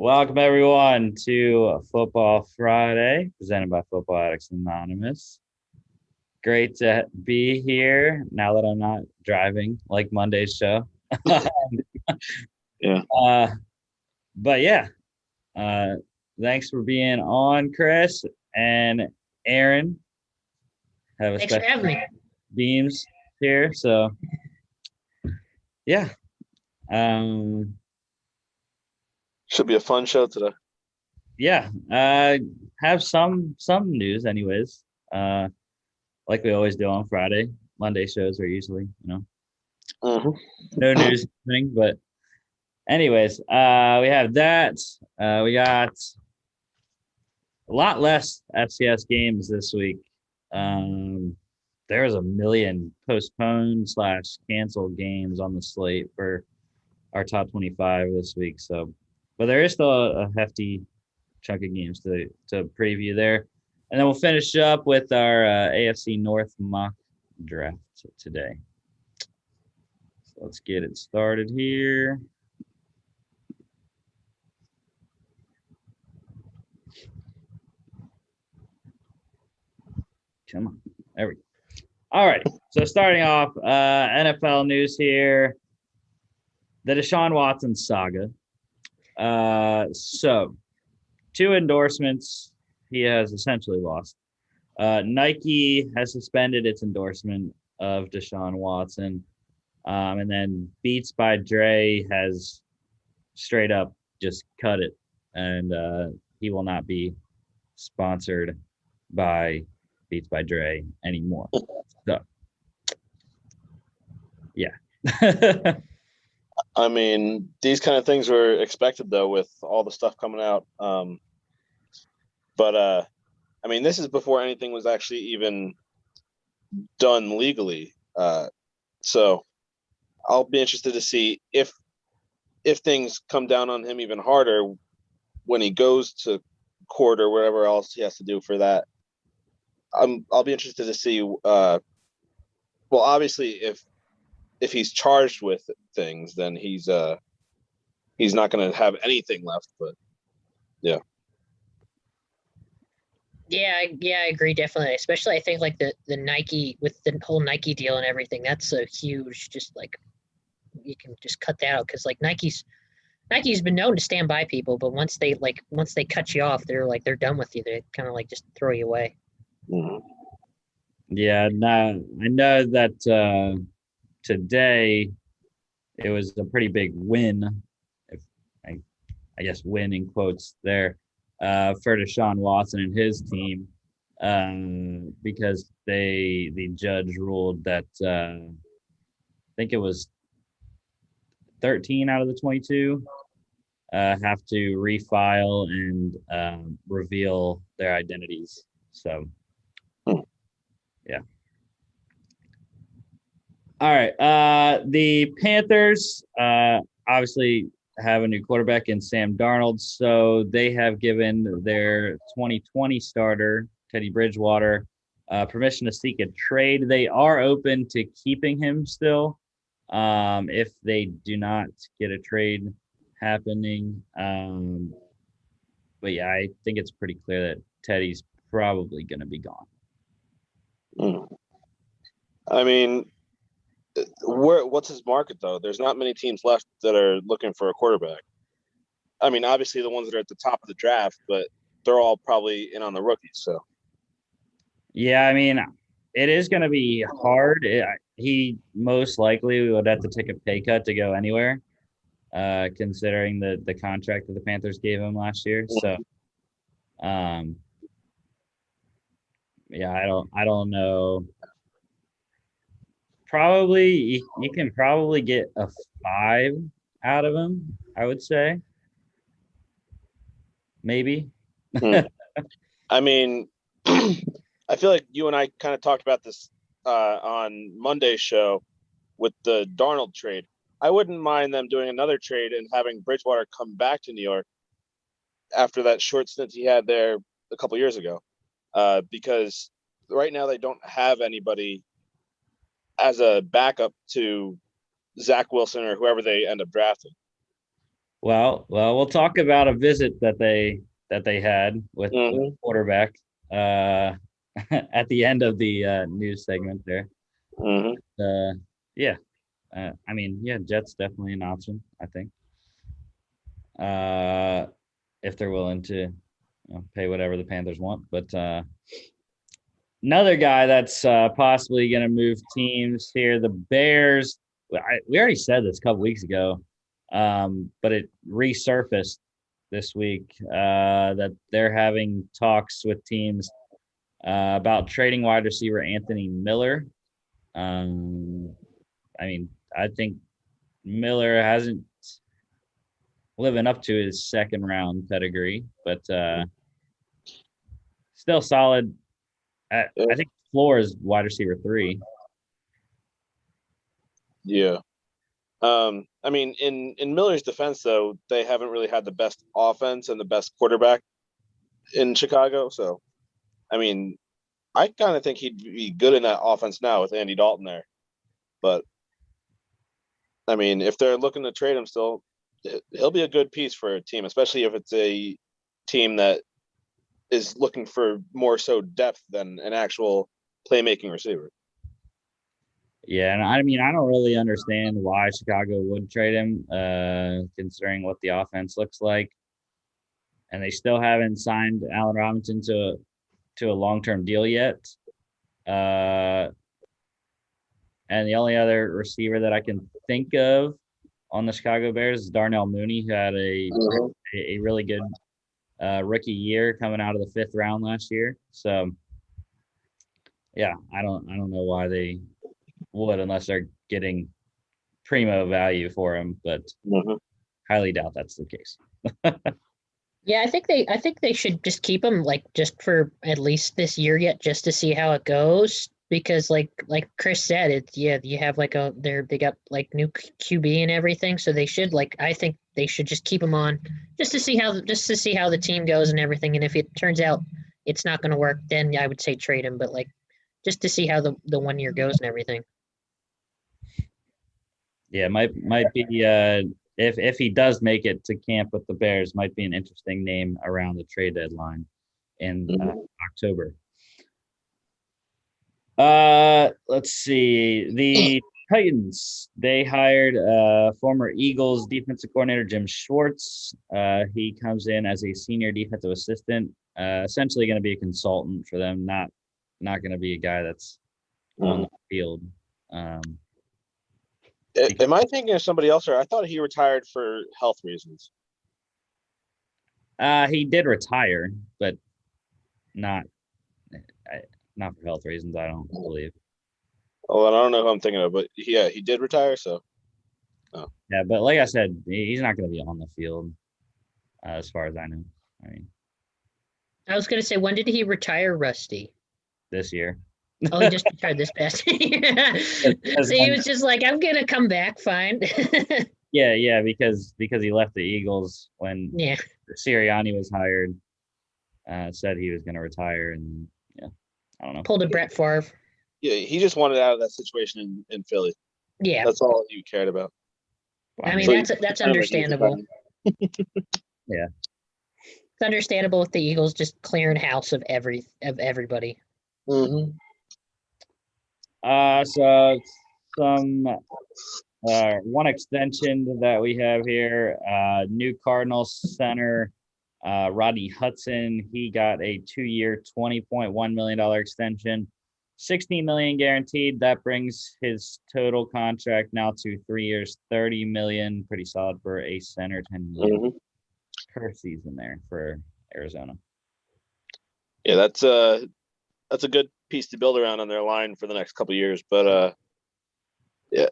Welcome everyone to Football Friday, presented by Football Addicts Anonymous. Great to be here now that I'm not driving like Monday's show. Yeah. But yeah, thanks for being on, Chris and Aaron. Have a Thanks for having me. Beams here, so yeah. Should be a fun show today. Yeah, have some news anyways. Like we always do on Friday. Monday shows are usually, Mm-hmm. no news thing, but anyways, we have that. We got a lot less FCS games this week. There was a million postponed / canceled games on the slate for our top 25 this week. So, but there is still a hefty chunk of games to preview there. And then we'll finish up with our AFC North mock draft today. So let's get it started here. Come on. There we go. All right. So starting off, NFL news here. The Deshaun Watson saga. So 2 endorsements he has essentially lost. Nike has suspended its endorsement of Deshaun Watson. And then Beats by Dre has straight up just cut it. And he will not be sponsored by Beats by Dre anymore. So, yeah. I mean, these kind of things were expected, though, with all the stuff coming out. But I mean, this is before anything was actually even done legally. So I'll be interested to see if things come down on him even harder when he goes to court or whatever else he has to do for that. I'll be interested to see. Well, obviously, if he's charged with things, then he's not going to have anything left. But yeah. Yeah, I agree definitely. Especially I think like the Nike with the whole Nike deal and everything. That's a huge, just like you can just cut that out because like Nike's been known to stand by people, but once they cut you off, they're done with you. They kind of like just throw you away. Mm-hmm. Yeah, no, I know that today it was a pretty big win, if I guess win in quotes there, for Deshaun Watson and his team, because the judge ruled that I think it was 13 out of the 22 have to refile and reveal their identities. So, yeah. All right. The Panthers obviously have a new quarterback in Sam Darnold, so they have given their 2020 starter, Teddy Bridgewater, permission to seek a trade. They are open to keeping him still if they do not get a trade happening. But yeah, I think it's pretty clear that Teddy's probably going to be gone. I mean, what's his market though? There's not many teams left that are looking for a quarterback. I mean, obviously the ones that are at the top of the draft, but they're all probably in on the rookies. So yeah, I mean, it is going to be hard. He most likely would have to take a pay cut to go anywhere, considering the contract that the Panthers gave him last year. So, yeah, I don't know. Probably you can probably get a 5 out of him, I would say. Maybe. I mean, I feel like you and I kind of talked about this on Monday's show with the Darnold trade. I wouldn't mind them doing another trade and having Bridgewater come back to New York after that short stint he had there a couple years ago, because right now they don't have anybody as a backup to Zach Wilson or whoever they end up drafting. We'll talk about a visit that they had with Mhm. quarterback at the end of the news segment there. Mhm. Yeah, I mean, yeah, Jets definitely an option, I think. If they're willing to pay whatever the Panthers want, but another guy that's possibly going to move teams here, the Bears. We already said this a couple weeks ago, but it resurfaced this week that they're having talks with teams about trading wide receiver Anthony Miller. I mean, I think Miller hasn't living up to his second round pedigree, but still solid. I think floor is wide receiver 3. Yeah. I mean, in Miller's defense, though, they haven't really had the best offense and the best quarterback in Chicago. So, I mean, I kind of think he'd be good in that offense now with Andy Dalton there. But I mean, if they're looking to trade him still, he'll be a good piece for a team, especially if it's a team that is looking for more so depth than an actual playmaking receiver. Yeah, and I mean, I don't really understand why Chicago would trade him, considering what the offense looks like, and they still haven't signed Allen Robinson to a long term deal yet. And the only other receiver that I can think of on the Chicago Bears is Darnell Mooney, who had a really good rookie year coming out of the 5th round last year. So yeah, I don't know why they would unless they're getting primo value for him, but Mhm. highly doubt that's the case. Yeah, I think they should just keep him like just for at least this year yet, just to see how it goes. Because like Chris said, you have like they got like new QB and everything, so they should like I think they should just keep him on just to see how the team goes and everything. And if it turns out it's not going to work, then I would say trade him. But like just to see how the 1 year goes and everything. Yeah, might be if he does make it to camp with the Bears, might be an interesting name around the trade deadline in October. Let's see. The Titans, they hired former Eagles defensive coordinator Jim Schwartz. He comes in as a senior defensive assistant, essentially going to be a consultant for them, not going to be a guy that's on the field. Am I thinking of somebody else, or I thought he retired for health reasons? He did retire, but not not for health reasons. I don't believe. Oh, I don't know who I'm thinking of, but yeah, he did retire. So, Yeah, but like I said, he's not going to be on the field, as far as I know. I mean, I was going to say, when did he retire, Rusty? this year. Oh, he just retired this past year. So he was just like, I'm gonna come back, fine. Yeah, because he left the Eagles when Yeah, Sirianni was hired. Said he was going to retire, and yeah, I don't know. pulled a Brett Favre. yeah, he just wanted out of that situation in Philly. Yeah, That's all you cared about. I mean So that's understandable. Yeah. It's understandable with the Eagles just clearing house of everybody. Mm-hmm. So some one extension that we have here, new Cardinals center Rodney Hudson. He got a 2-year, $20.1 million extension, $16 million guaranteed. That brings his total contract now to 3 years, $30 million. Pretty solid for a center, $10 million per season there for Arizona. Yeah, that's a good piece to build around on their line for the next couple of years. But yeah,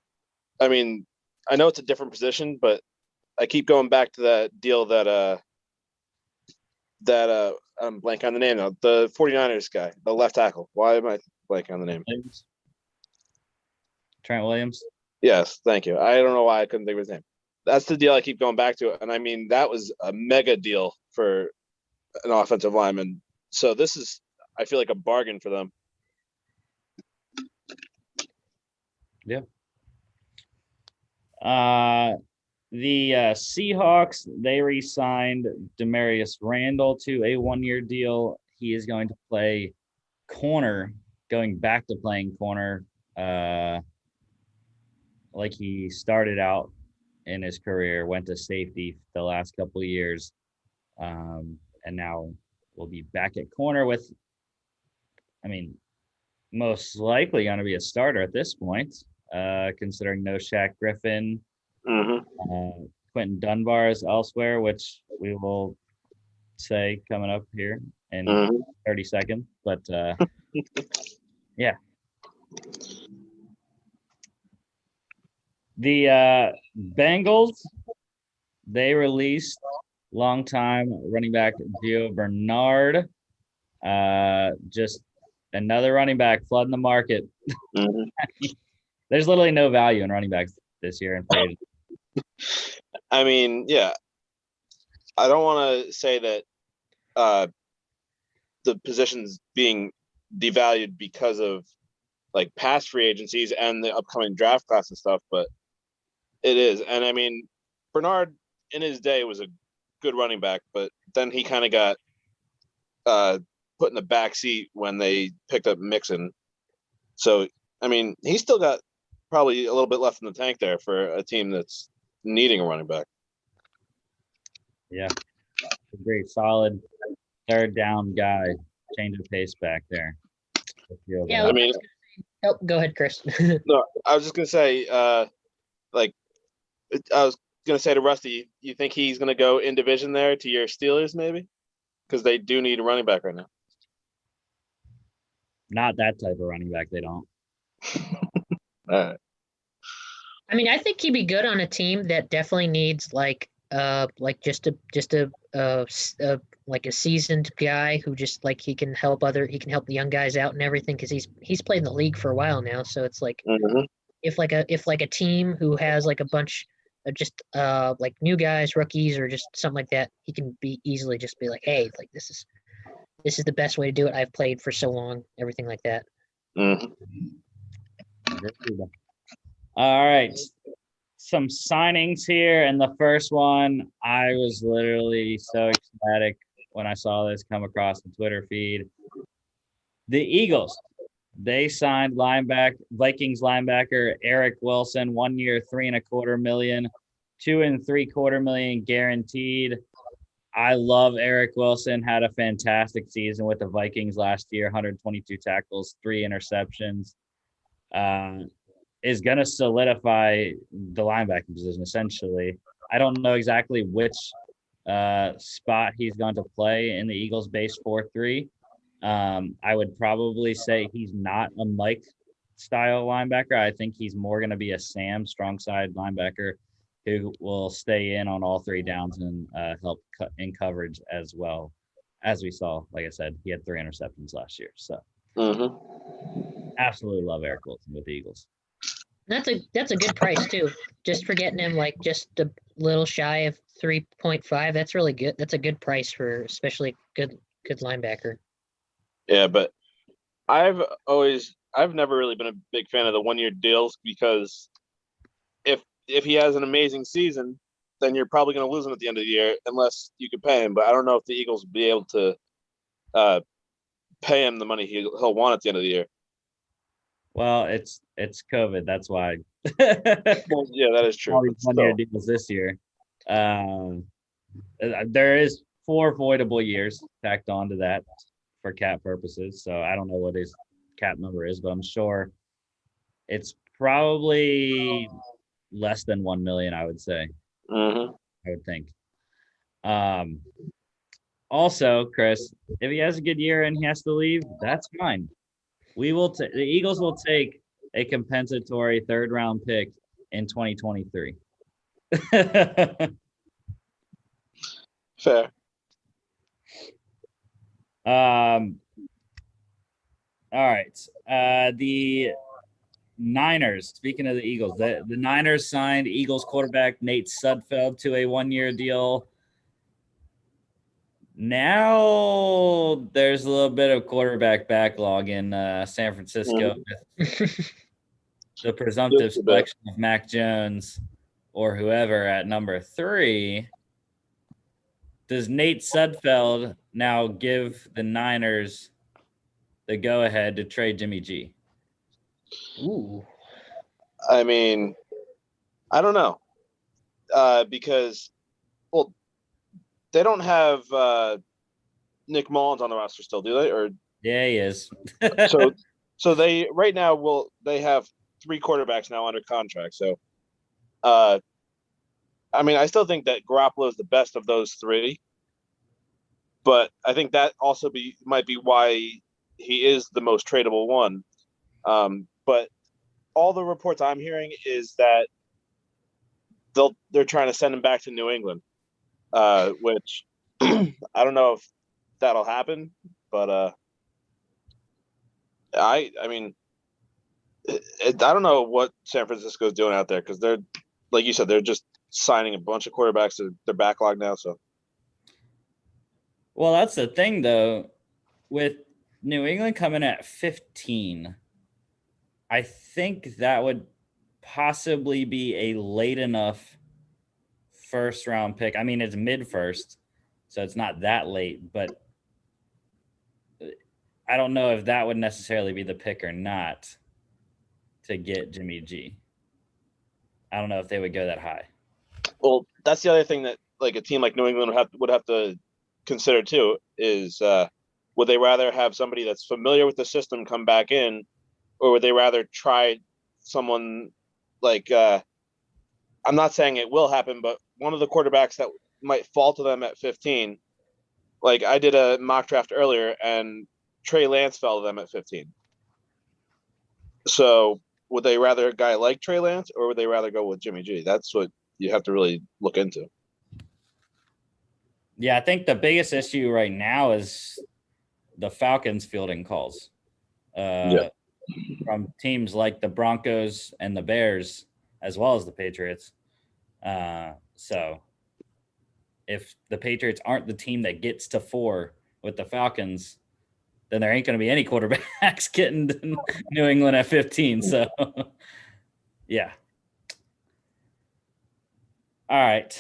I mean, I know it's a different position, but I keep going back to that deal that I'm blanking on the name now. The 49ers guy, the left tackle. Why am I blanking on the name? Trent Williams. Yes, thank you. I don't know why I couldn't think of his name. That's the deal I keep going back to, and I mean that was a mega deal for an offensive lineman. So this is, I feel like, a bargain for them. Yeah. The Seahawks, they re-signed Demarius Randall to a one-year deal. He is going to play corner, going back to playing corner, like he started out in his career, went to safety the last couple of years, and now will be back at corner with, I mean, most likely going to be a starter at this point, considering no Shaq Griffin. Quentin Dunbar is elsewhere, which we will say coming up here in 30 seconds. But yeah. The Bengals, they released longtime running back Gio Bernard. Just another running back flooding the market. There's literally no value in running backs this year in free agency. I mean, yeah. I don't want to say that the position's being devalued because of like past free agencies and the upcoming draft class and stuff, but it is. And I mean, Bernard in his day was a good running back, but then he kind of got put in the back seat when they picked up Mixon. So, I mean, he's still got probably a little bit left in the tank there for a team that's needing a running back. Yeah, great, solid third down guy. Change of pace back there. Yeah, I mean, oh, go ahead, Chris. no, I was just gonna say, like, I was gonna say to Rusty, you think he's gonna go in division there to your Steelers, maybe, because they do need a running back right now. Not that type of running back. They don't. All right. I mean, I think he'd be good on a team that definitely needs like just a like a seasoned guy who just like he can help the young guys out and everything, because he's played in the league for a while now. So it's like if like a team who has like a bunch of just like new guys, rookies, or just something like that, he can be easily just be like, hey, like this is the best way to do it. I've played for so long, everything like that. All right. Some signings here. And the first one, I was literally so ecstatic when I saw this come across the Twitter feed. The Eagles, they signed Vikings linebacker Eric Wilson, 1 year, $3.25 million, $2.75 million guaranteed. I love Eric Wilson, had a fantastic season with the Vikings last year, 122 tackles, 3 interceptions. Is going to solidify the linebacking position, essentially. I don't know exactly which spot he's going to play in the Eagles base 4-3. I would probably say he's not a Mike style linebacker. I think he's more going to be a Sam strong side linebacker who will stay in on all 3 downs and help cut in coverage as well. As we saw, like I said, he had 3 interceptions last year. So absolutely love Eric Wilson with the Eagles. That's a good price too. Just for getting him like just a little shy of 3.5. That's really good. That's a good price for especially good linebacker. Yeah, but I've never really been a big fan of the 1 year deals, because if he has an amazing season, then you're probably going to lose him at the end of the year unless you can pay him. But I don't know if the Eagles will be able to pay him the money he'll want at the end of the year. Well, it's COVID. That's why. Yeah, that is true. All these 1 year deals this year. There is 4 voidable years tacked onto that for cap purposes. So I don't know what his cap number is, but I'm sure it's probably less than 1 million, I would say. I would think. Also, Chris, if he has a good year and he has to leave, that's fine. The Eagles will take a compensatory 3rd round pick in 2023. Fair. All right. The Niners, speaking of the Eagles, the Niners signed Eagles quarterback Nate Sudfeld to a 1 year deal. Now there's a little bit of quarterback backlog in San Francisco. The presumptive selection of Mac Jones or whoever at number 3, does Nate Sudfeld now give the Niners the go-ahead to trade Jimmy G? Ooh. I mean, I don't know. Because, well, they don't have Nick Mullins on the roster still, do they? Or Yeah, he is. so they right now they have 3 quarterbacks now under contract. So, I mean, I still think that Garoppolo is the best of those 3, but I think that also might be why he is the most tradable one. But all the reports I'm hearing is that they're trying to send him back to New England, which I don't know if that'll happen, but I mean, I don't know what San Francisco is doing out there because they're, like you said, they're just signing a bunch of quarterbacks. They're backlogged now. So, Well, that's the thing, though. With New England coming at 15, I think that would possibly be a late enough first-round pick. I mean, it's mid-first, so it's not that late, but I don't know if that would necessarily be the pick or not to get Jimmy G. I don't know if they would go that high. well, that's the other thing that like a team like New England would have to consider too is would they rather have somebody that's familiar with the system come back in, or would they rather try someone like I'm not saying it will happen, but one of the quarterbacks that might fall to them at 15. Like I did a mock draft earlier, and Trey Lance fell to them at 15. So would they rather a guy like Trey Lance, or would they rather go with Jimmy G? That's what you have to really look into. Yeah, I think the biggest issue right now is the Falcons fielding calls from teams like the Broncos and the Bears, as well as the Patriots. So if the Patriots aren't the team that gets to 4 with the Falcons, then there ain't going to be any quarterbacks getting to New England at 15. So, yeah. All right.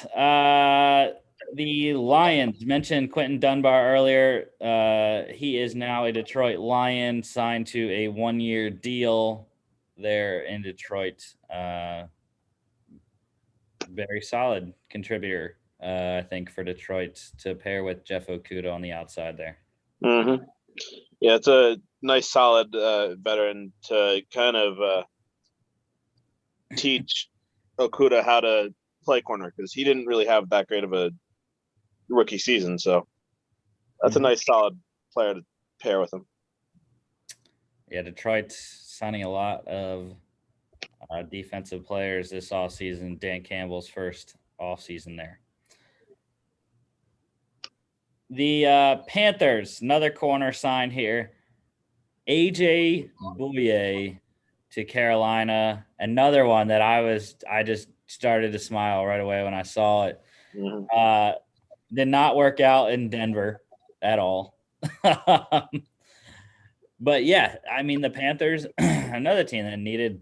The Lions, mentioned Quentin Dunbar earlier. He is now a Detroit Lion, signed to a 1-year deal there in Detroit. Very solid contributor, I think, for Detroit to pair with Jeff Okuda on the outside there. Mm-hmm. Yeah, it's a nice, solid veteran to kind of teach Okuda how to play corner because he didn't really have that great of a rookie season. So that's a nice, solid player to pair with him. Yeah, Detroit signing a lot of defensive players this offseason. Dan Campbell's first offseason there. The Panthers, another corner signed here. AJ Bouye to Carolina. Another one that I just started to smile right away when I saw it. Mm-hmm. Did not work out in Denver at all. But yeah, I mean, the Panthers, another team that needed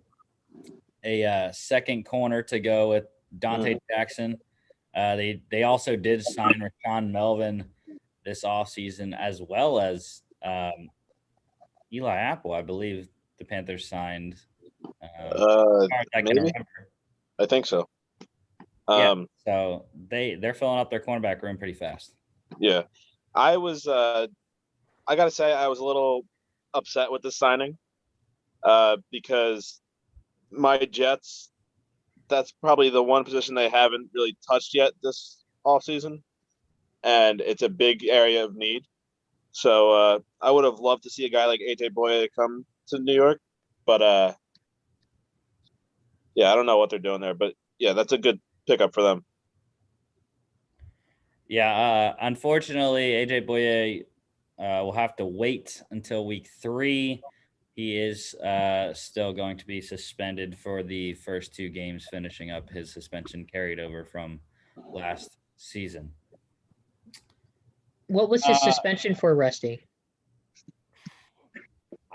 a second corner to go with Dante Jackson. They also did sign Rashawn Melvin this offseason, as well as Eli Apple. I believe the Panthers signed. Maybe. I think so. Yeah, so they're filling up their cornerback room pretty fast. Yeah, I gotta say I was a little upset with this signing because my Jets, that's probably the one position they haven't really touched yet this offseason, and it's a big area of need. So I would have loved to see a guy like AJ Boye come to New York, but yeah, I don't know what they're doing there, but yeah, that's a good pickup for them. Yeah, unfortunately, AJ Boye will have to wait until week 3. He is still going to be suspended for the first 2 games, finishing up his suspension carried over from last season. What was his suspension for, Rusty?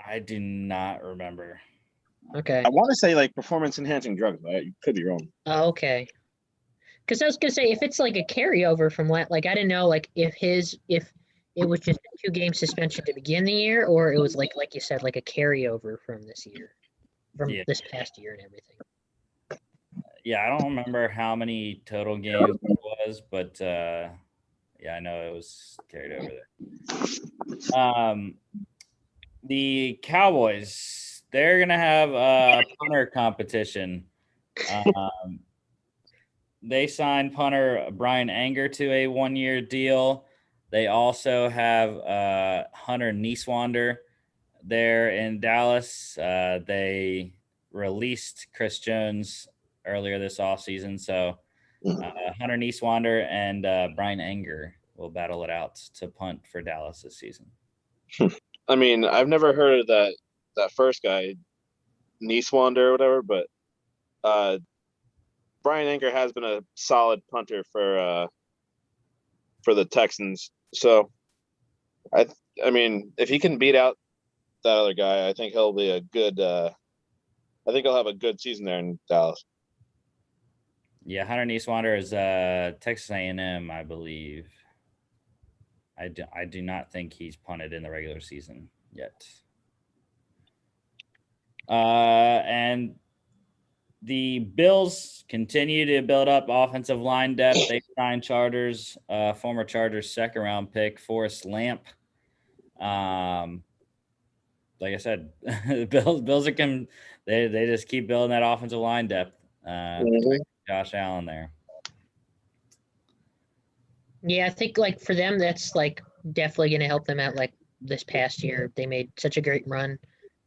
I do not remember. Okay. I want to say like performance enhancing drugs, but you could be wrong. Oh, okay. Because I was gonna say if it's like a carryover from like I didn't know like if it was just a 2-game suspension to begin the year or it was like you said like a carryover from this year, from Yeah. this past year and everything. Yeah, I don't remember how many total games it was, but yeah, I know it was carried over there. The Cowboys, they're gonna have a punter competition. Um, they signed punter Brian Anger to a 1-year deal. They also have Hunter Nieswander there in Dallas. They released Chris Jones earlier this offseason. So Hunter Nieswander and Brian Anger will battle it out to punt for Dallas this season. I mean, I've never heard of that first guy, Nieswander or whatever, but Brian Anger has been a solid punter for the Texans. So I mean, if he can beat out that other guy, I think he'll be a good. I think he'll have a good season there in Dallas. Yeah, Hunter Nieswander is Texas A&M, I believe. I do not think he's punted in the regular season yet. And the Bills continue to build up offensive line depth. They signed Chargers, former Chargers second-round pick Forrest Lamp. Like I said, Bills are they just keep building that offensive line depth. Josh Allen there. Yeah, I think like for them that's like definitely going to help them out. Like this past year, they made such a great run,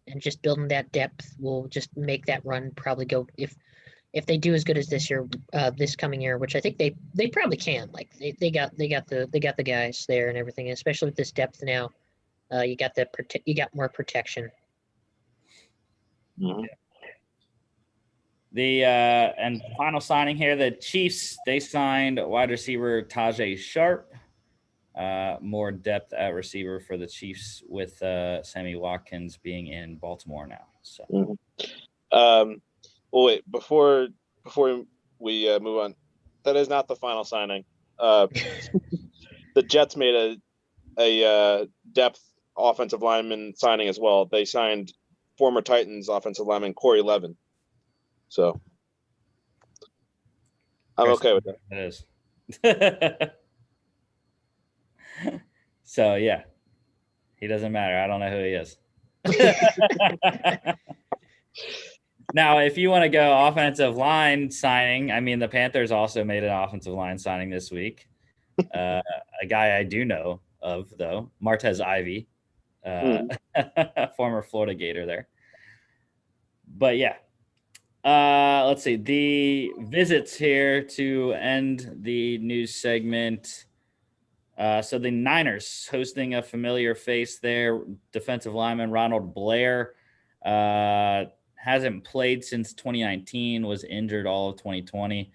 and just building that depth will just make that run probably go if they do as good as this year, this coming year, which I think they probably can. Like they got the guys there and everything, especially with this depth now. You got you got more protection. Mm-hmm. The and final signing here, the Chiefs, they signed wide receiver Tajay Sharp. More depth at receiver for the Chiefs with Sammy Watkins being in Baltimore now. So, well, wait before we move on, that is not the final signing. The Jets made a depth offensive lineman signing as well. They signed former Titans offensive lineman Corey Levin. So I'm okay with that. It is. So yeah, he doesn't matter. I don't know who he is. Now, if you want to go offensive line signing, I mean, the Panthers also made an offensive line signing this week. A guy I do know of, though, Martez Ivy, former Florida Gator there. But yeah, let's see. The visits here to end the news segment. So the Niners hosting a familiar face there. Defensive lineman Ronald Blair hasn't played since 2019, was injured all of 2020.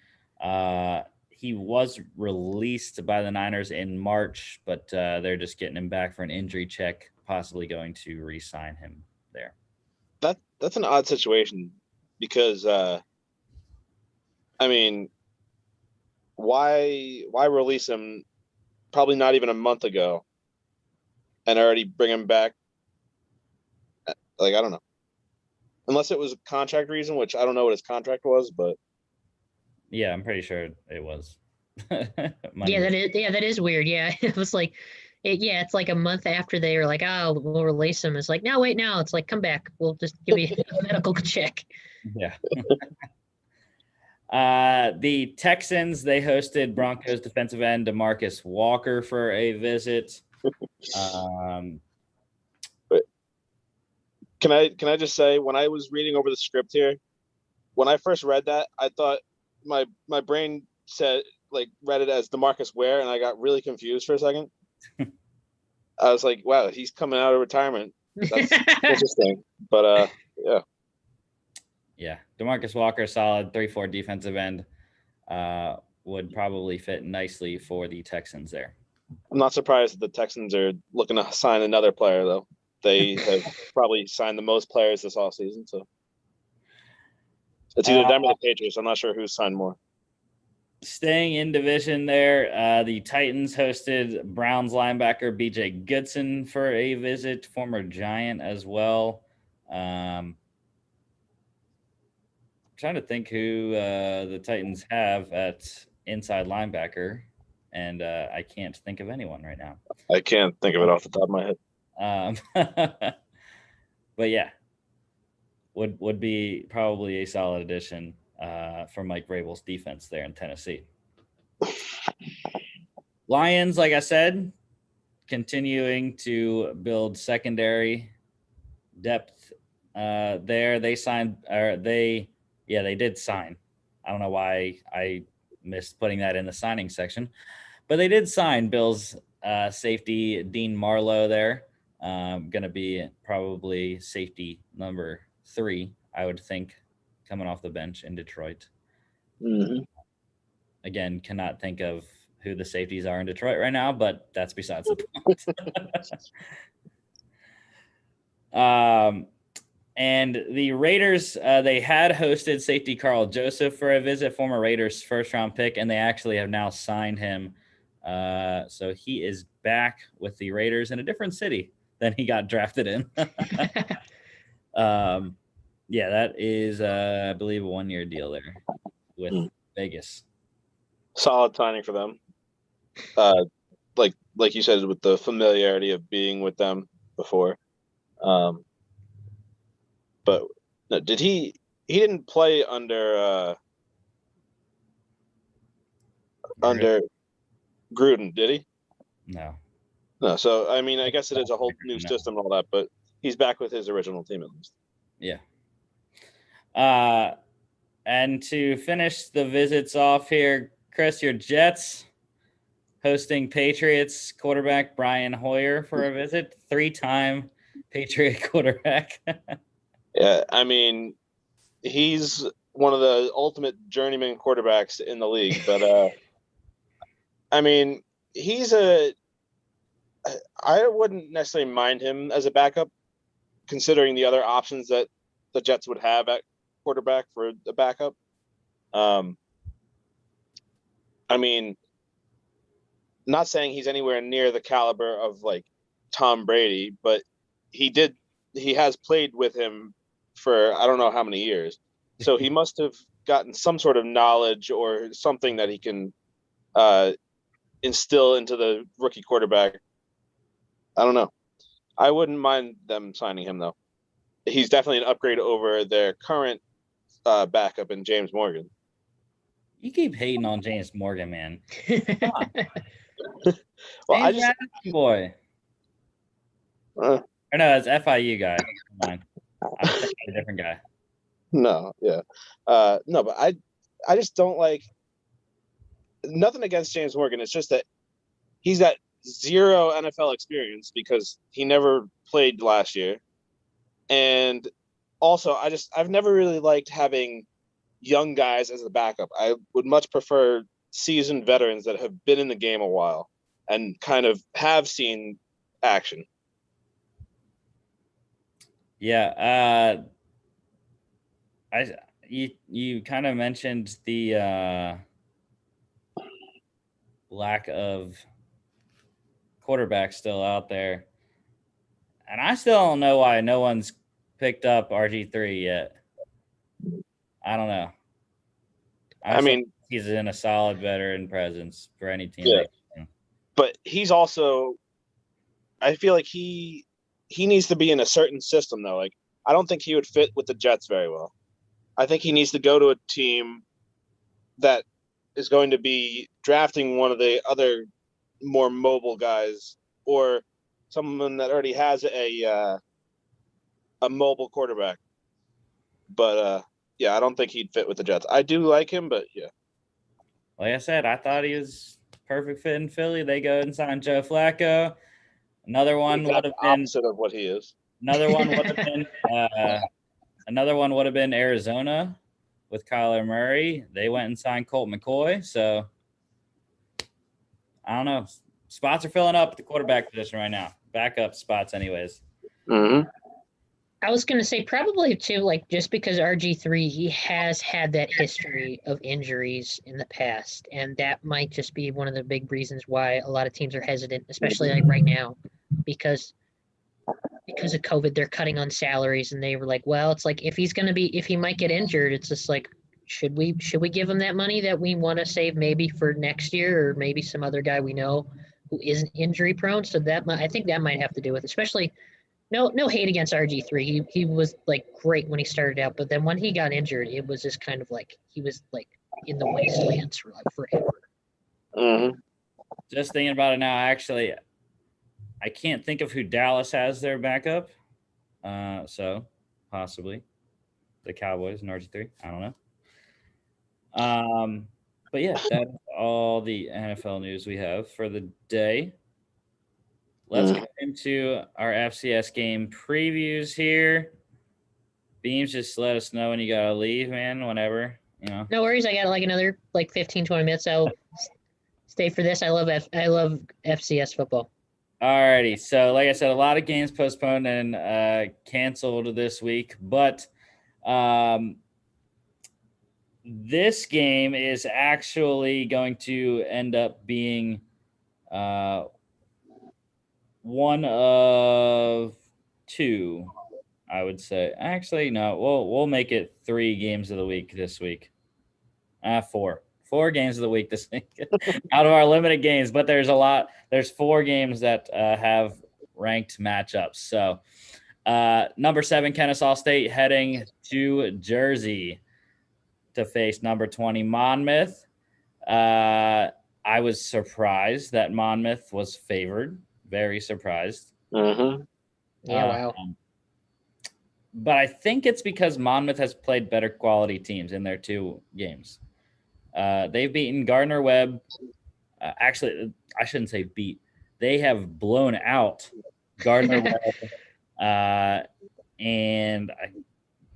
He was released by the Niners in March, but they're just getting him back for an injury check, possibly going to re-sign him there. That's an odd situation because I mean, why release him probably not even a month ago and already bring him back? Like, I don't know. Unless it was a contract reason, which I don't know what his contract was, but yeah, I'm pretty sure it was. That is weird. Yeah, it was like, it's like a month after they were like, oh, we'll release him. It's like, no, wait, now it's like, come back. We'll just give you a medical check. Yeah. The Texans, they hosted Broncos defensive end DeMarcus Walker for a visit. Can I just say, when I was reading over the script here, when I first read that, I thought my brain said read it as DeMarcus Ware, and I got really confused for a second. I was like, wow, he's coming out of retirement. That's interesting. But yeah. Yeah, DeMarcus Walker, solid 3-4 defensive end, would probably fit nicely for the Texans there. I'm not surprised that the Texans are looking to sign another player, though. They have probably signed the most players this offseason, so it's either them or the Patriots. I'm not sure who's signed more. Staying in division there, the Titans hosted Browns linebacker B.J. Goodson for a visit, former Giant as well. Trying to think who the Titans have at inside linebacker, and I can't think of anyone right now. I can't think of it off the top of my head. But yeah, would be probably a solid addition for Mike Vrabel's defense there in Tennessee. Lions, like I said, continuing to build secondary depth there. They signed, or they did sign. I don't know why I missed putting that in the signing section, but they did sign Bills safety Dean Marlowe there. Going to be probably safety number 3, I would think, coming off the bench in Detroit. Mm-hmm. Again, cannot think of who the safeties are in Detroit right now, but that's besides the point. And the Raiders, they had hosted safety Carl Joseph for a visit, former Raiders first-round pick, and they actually have now signed him. So he is back with the Raiders in a different city than he got drafted in. Yeah, that is, I believe, a 1-year deal there with Vegas. Solid signing for them. Like you said, with the familiarity of being with them before. But no, did he didn't play under Gruden, did he? No. No, so I mean, I guess it is a whole new system and all that, but he's back with his original team at least. Yeah. And to finish the visits off here, Chris, your Jets hosting Patriots quarterback Brian Hoyer for a visit, 3-time Patriot quarterback. Yeah, I mean, he's one of the ultimate journeyman quarterbacks in the league, but I mean, I wouldn't necessarily mind him as a backup, considering the other options that the Jets would have at quarterback for the backup. I mean, not saying he's anywhere near the caliber of like Tom Brady, but he has played with him for I don't know how many years. So he must have gotten some sort of knowledge or something that he can instill into the rookie quarterback. I don't know. I wouldn't mind them signing him though. He's definitely an upgrade over their current backup in James Morgan. You keep hating on James Morgan, man. Come on. Well, James boy. Or no, it's FIU guy. Come on. I'm thinking of a different guy. No, yeah. No, but I just don't like nothing against James Morgan. It's just that he's got 0 NFL experience because he never played last year. And also I've never really liked having young guys as a backup. I would much prefer seasoned veterans that have been in the game a while and kind of have seen action. Yeah, you kind of mentioned the lack of quarterbacks still out there, and I still don't know why no one's picked up RG3 yet. I don't know. I mean, he's in a solid veteran presence for any team. Yeah. But he's also, I feel like he needs to be in a certain system though. Like I don't think he would fit with the Jets very well. I think he needs to go to a team that is going to be drafting one of the other more mobile guys or someone that already has a mobile quarterback. But yeah, I don't think he'd fit with the Jets. I do like him, but yeah. Like I said, I thought he was perfect fit in Philly. They go and sign Joe Flacco. Another one would have been opposite of what he is. Another one would have been Arizona with Kyler Murray. They went and signed Colt McCoy. So I don't know. Spots are filling up at the quarterback position right now. Backup spots, anyways. Mm-hmm. I was gonna say probably too, like just because RG3 he has had that history of injuries in the past, and that might just be one of the big reasons why a lot of teams are hesitant, especially like right now, because of COVID, they're cutting on salaries, and they were like, well, it's like if he might get injured, it's just like, should we give him that money that we want to save maybe for next year or maybe some other guy we know who isn't injury prone? So I think that might have to do with, especially no hate against RG3. He was like great when he started out, but then when he got injured, it was just kind of like he was like in the wastelands for like forever. Mm-hmm. Just thinking about it now, actually, I can't think of who Dallas has their backup. So possibly the Cowboys and RG3. I don't know. But yeah, that's all the NFL news we have for the day. Let's get into our FCS game previews here. Beams, just let us know when you gotta leave, man. Whenever, you know. No worries. I got like another like 15-20 minutes. I'll stay for this. I love FCS football. Alrighty, so like I said, a lot of games postponed and canceled this week, but this game is actually going to end up being one of two, I would say. Actually, no, we'll make it 3 games of the week this week. 4 games of the week this week out of our limited games, but there's 4 games that have ranked matchups. So number 7 Kennesaw State heading to Jersey to face number 20 Monmouth. I was surprised that Monmouth was favored. Very surprised. Mm-hmm. Yeah, wow. But I think it's because Monmouth has played better quality teams in their 2 games. They've beaten Gardner-Webb. Actually, I shouldn't say beat. They have blown out Gardner-Webb. And I'm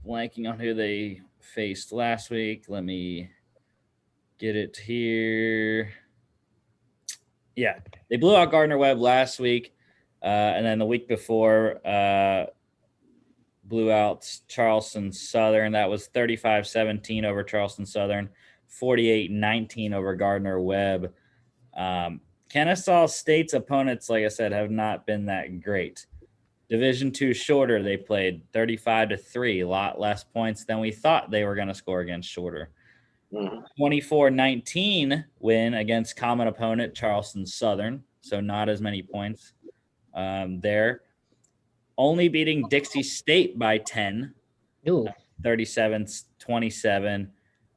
blanking on who they faced last week. Let me get it here. Yeah, they blew out Gardner-Webb last week. And then the week before, blew out Charleston Southern. That was 35-17 over Charleston Southern, 48-19 over Gardner-Webb. Kennesaw State's opponents, like I said, have not been that great. Division II shorter, they played 35-3, a lot less points than we thought they were going to score against shorter. 24-19 win against common opponent Charleston Southern, so not as many points there. Only beating Dixie State by 10, 37-27.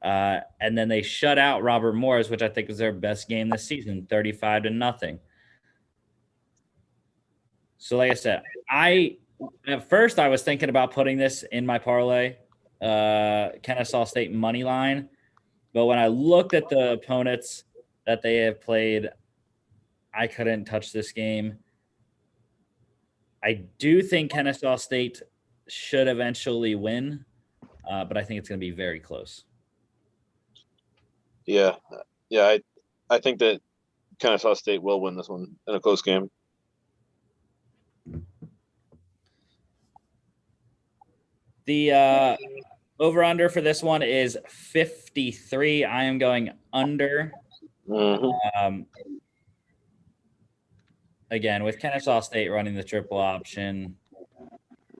And then they shut out Robert Morris, which I think was their best game this season, 35-0. So like I said, at first I was thinking about putting this in my parlay, Kennesaw State money line. But when I looked at the opponents that they have played, I couldn't touch this game. I do think Kennesaw State should eventually win, but I think it's going to be very close. Yeah. I think that Kennesaw State will win this one in a close game. The over-under for this one is 53. I am going under. Mm-hmm. Again, with Kennesaw State running the triple option,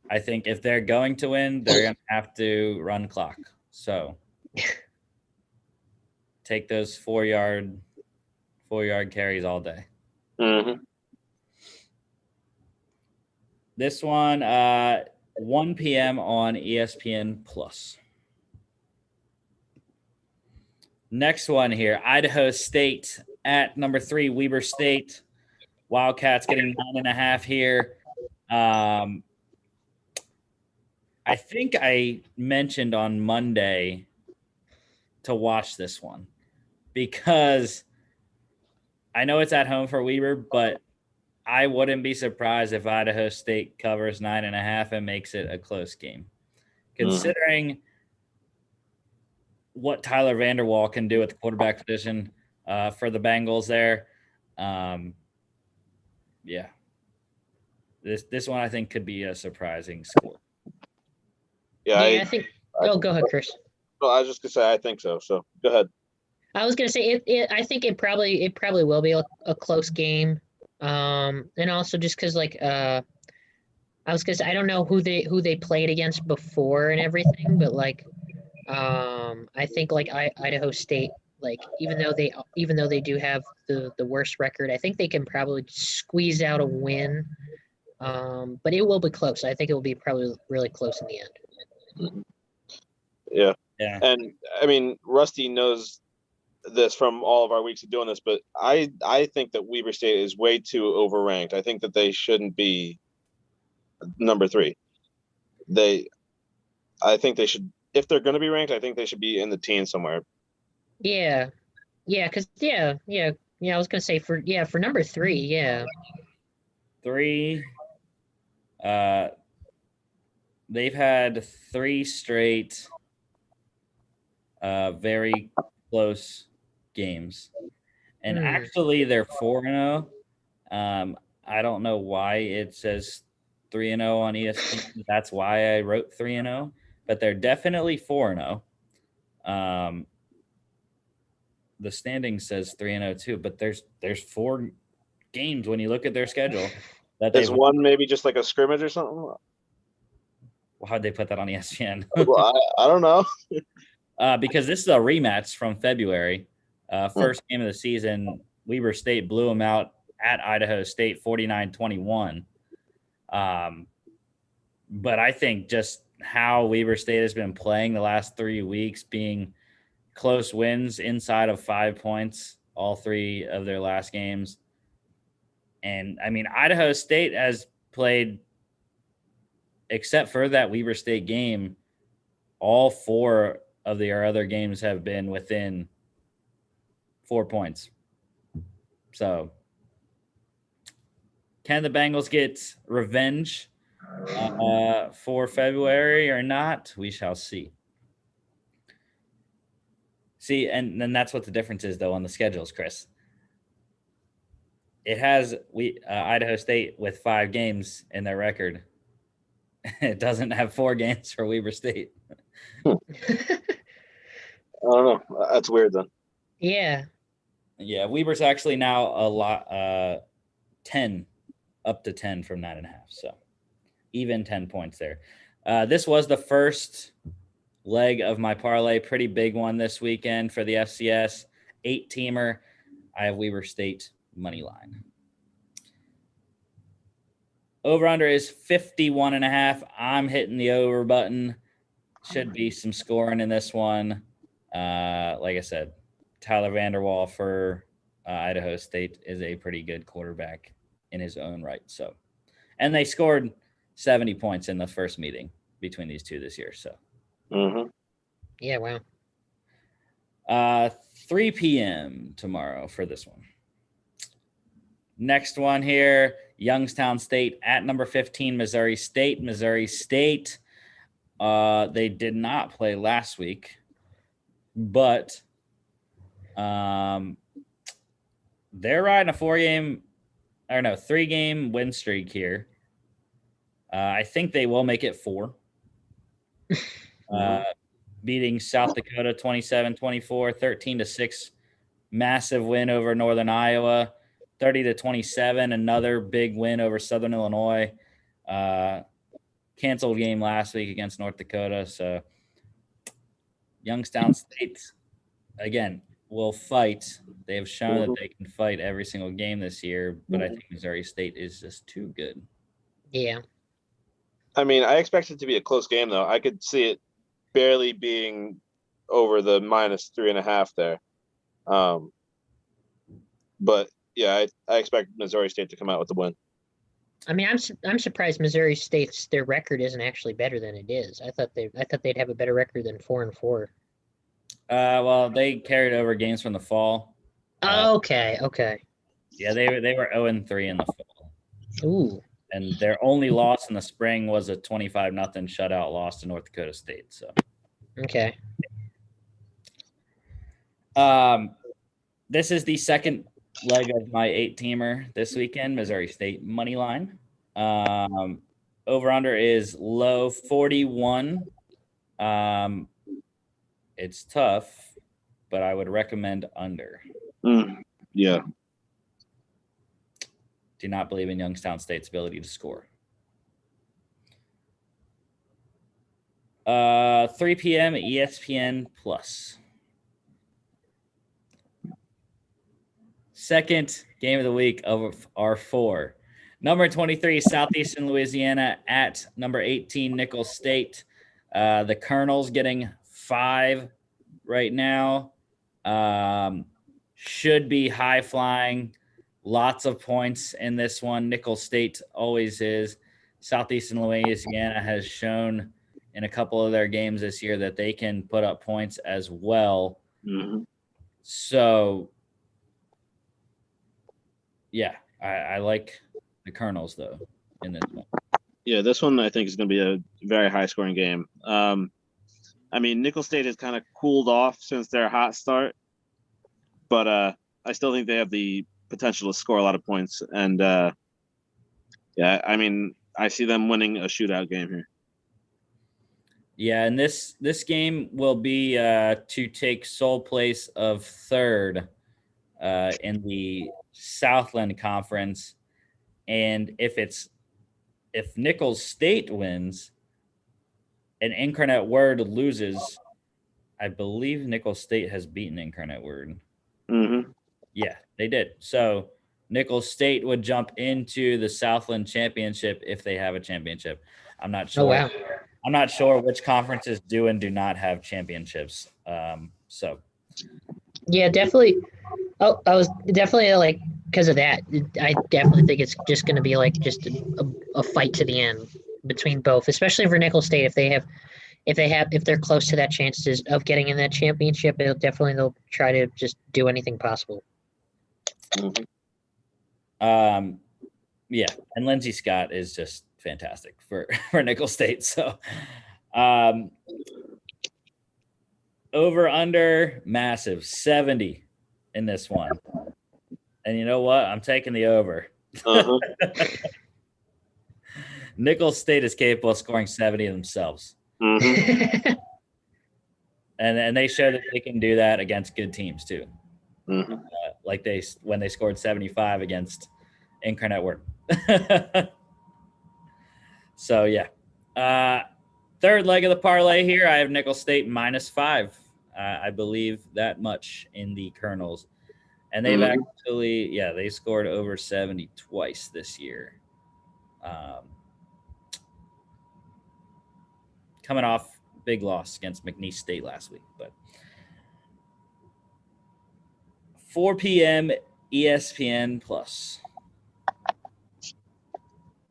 I think if they're going to win, they're going to have to run clock. So take those 4-yard carries all day. Mm-hmm. This one, 1 p.m. on ESPN Plus. Next one here, Idaho State at number 3, Weber State. Wildcats getting 9.5 here. I think I mentioned on Monday to watch this one because I know it's at home for Weber, but I wouldn't be surprised if Idaho State covers 9.5 and makes it a close game. Considering what Tyler Vanderwall can do at the quarterback position for the Bengals there. Yeah. This one I think could be a surprising score. Yeah, Yeah, I think. Oh, go ahead, Chris. well, I was just gonna say I think so. So go ahead. I was gonna say I think it probably will be a close game. And also just because I was gonna say I don't know who they played against before and everything, but I think Idaho State, even though they do have the worst record, I think they can probably squeeze out a win. But it will be close. I think it will be probably really close in the end. Yeah, Yeah. and I mean Rusty knows this from all of our weeks of doing this, but I think that Weber State is way too overranked. I think that they shouldn't be number 3. I think they should, if they're going to be ranked, I think they should be in the teens somewhere. Yeah, because I was gonna say for number 3, yeah. 3. They've had 3 straight very close games. And actually they're 4-0. I don't know why it says 3-0 on ESPN. That's why I wrote 3-0, but they're definitely 4-0. The standing says 3-0 too, but there's 4 games when you look at their schedule that Is they've one maybe just like a scrimmage or something? How'd they put that on ESPN? Well, I don't know. Because this is a rematch from February. First game of the season, Weber State blew them out at Idaho State 49-21. But I think just how Weber State has been playing the last 3 weeks, being close wins inside of 5 points, all 3 of their last games. And I mean, Idaho State has played, except for that Weber State game, all 4 of their other games have been within 4 points. So can the Bengals get revenge for February or not? We shall see. See, and then that's what the difference is, though, on the schedules, Chris. It has Idaho State with 5 games in their record. It doesn't have 4 games for Weber State. I don't know. That's weird then. Yeah. Yeah, Weber's actually now a lot 10, up to 10 from 9.5. So even 10 points there. This was the first leg of my parlay. Pretty big one this weekend for the FCS 8-teamer. I have Weber State money line. Over under is 51.5. I'm hitting the over button. Should be some scoring in this one. Like I said, Tyler Vanderwall for Idaho State is a pretty good quarterback in his own right. So, and they scored 70 points in the first meeting between these two this year. So, yeah, wow. 3 p.m. tomorrow for this one. Next one here, Youngstown State at number 15, Missouri State. Missouri State, they did not play last week, but they're riding a 3-game win streak here. I think they will make it 4. Beating South Dakota 27-24, 13-6, massive win over Northern Iowa. 30-27, another big win over Southern Illinois. Canceled game last week against North Dakota. So Youngstown State, again, will fight. They have shown that they can fight every single game this year, but I think Missouri State is just too good. Yeah. I mean, I expect it to be a close game, though. I could see it barely being over the -3.5 there. But yeah, I expect Missouri State to come out with the win. I mean, I'm surprised Missouri State's their record isn't actually better than it is. I thought they'd have a better record than 4-4. Well, they carried over games from the fall. Okay. Yeah, they were 0-3 in the fall. Ooh. And their only loss in the spring was a 25-0 shutout loss to North Dakota State. So Okay. This is the second leg of my 8-teamer this weekend, Missouri State money line. Over under is low 41. It's tough, but I would recommend under. Yeah. Do not believe in Youngstown State's ability to score. 3 p.m. ESPN Plus. Second game of the week of our 4. Number 23, Southeastern Louisiana at number 18, Nicholls State. The Colonels getting 5 right now. Should be high flying. Lots of points in this one. Nicholls State always is. Southeastern Louisiana has shown in a couple of their games this year that they can put up points as well. Mm-hmm. So, yeah, I like the Colonels, though, in this one. Yeah, this one I think is going to be a very high-scoring game. I mean, Nicholls State has kind of cooled off since their hot start, but I still think they have the potential to score a lot of points. And, yeah, I mean, I see them winning a shootout game here. Yeah, and this game will be to take sole place of 3rd in the Southland Conference. And if Nicholls State wins and Incarnate Word loses, I believe Nicholls State has beaten Incarnate Word. Mm-hmm. Yeah, they did. So Nicholls State would jump into the Southland Championship if they have a championship. I'm not sure. Oh, wow. I'm not sure which conferences do and do not have championships. So Yeah, definitely. Oh, I was definitely like, because of that, I definitely think it's just going to be like just a fight to the end between both, especially for Nicholls State. If they're close to that chances of getting in that championship, they'll try to just do anything possible. Mm-hmm. Yeah, and Lindsey Scott is just fantastic for Nicholls State. So over under massive 70 in this one. And you know what? I'm taking the over. Uh-huh. Nicholls State is capable of scoring 70 themselves. Mm-hmm. And they show that they can do that against good teams too. Mm-hmm. Like when they scored 75 against Incarnate Word. So yeah. Third leg of the parlay here, I have Nicholls State -5. I believe that much in the Colonels. And they've actually, they scored over 70 twice this year. Coming off big loss against McNeese State last week. But 4 p.m. ESPN Plus.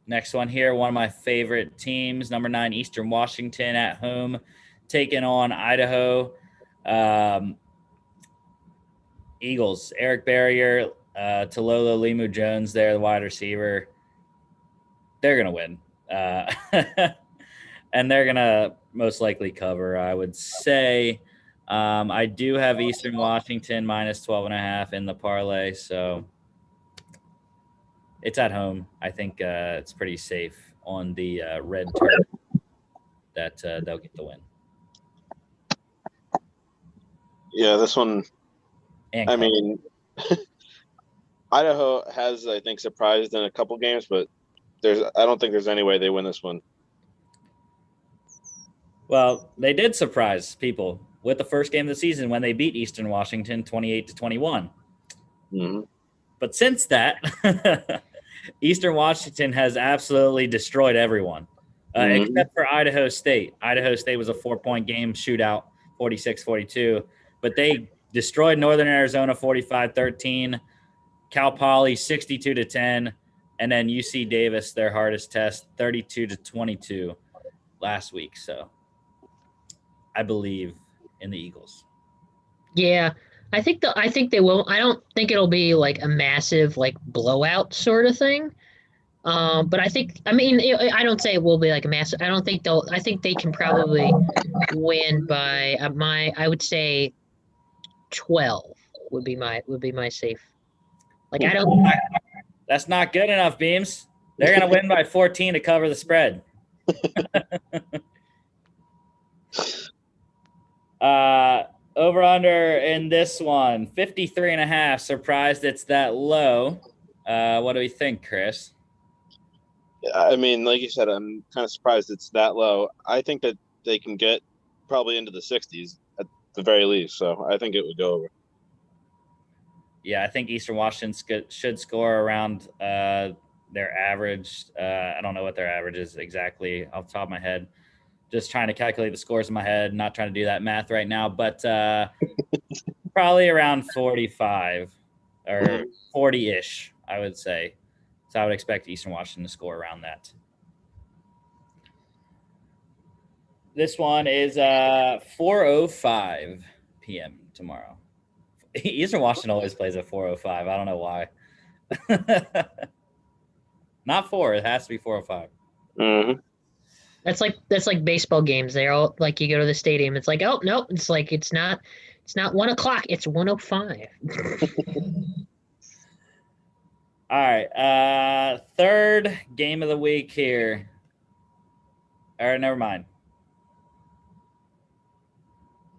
Next one here, one of my favorite teams, number 9 Eastern Washington at home, taking on Idaho. Eagles, Eric Barrier, Talolo Limu Jones there, the wide receiver. They're going to win. And they're going to most likely cover, I would say. I do have Eastern Washington -12.5 in the parlay, so it's at home. I think it's pretty safe on the red turf that they'll get the win. Yeah, this one, And I mean, Idaho has, I think, surprised in a couple games, but I don't think there's any way they win this one. Well, they did surprise people with the first game of the season when they beat Eastern Washington 28-21. Mm-hmm. But since that, Eastern Washington has absolutely destroyed everyone, except for Idaho State. Idaho State was a 4-point game shootout, 46-42. But they destroyed Northern Arizona 45-13, Cal Poly 62-10, and then UC Davis, their hardest test, 32-22 last week. So I believe in the Eagles. Yeah, I think they will. I don't think it'll be like a massive like blowout sort of thing. But I don't say it will be like a massive. I think they can probably win by I would say 12 would be my safe. Like I don't. That's not good enough, Beams. They're gonna win by 14 to cover the spread. Over under in this one, 53.5. Surprised it's that low. What do we think, Chris? I mean, like you said, I'm kind of surprised it's that low. I think that they can get probably into the 60s at the very least. So I think it would go over. Yeah, I think Eastern Washington should score around their average. I don't know what their average is exactly off the top of my head. Just trying to calculate the scores in my head, not trying to do that math right now, but probably around 45 or 40-ish, I would say. So I would expect Eastern Washington to score around that. This one is 4:05 p.m. tomorrow. Eastern Washington always plays at 4:05. I don't know why. Not 4. It has to be 4:05. Mm-hmm. That's like baseball games. They're all like you go to the stadium. It's like, oh no, it's like it's not 1:00. It's 1:05. All right. Third game of the week here. All right, never mind.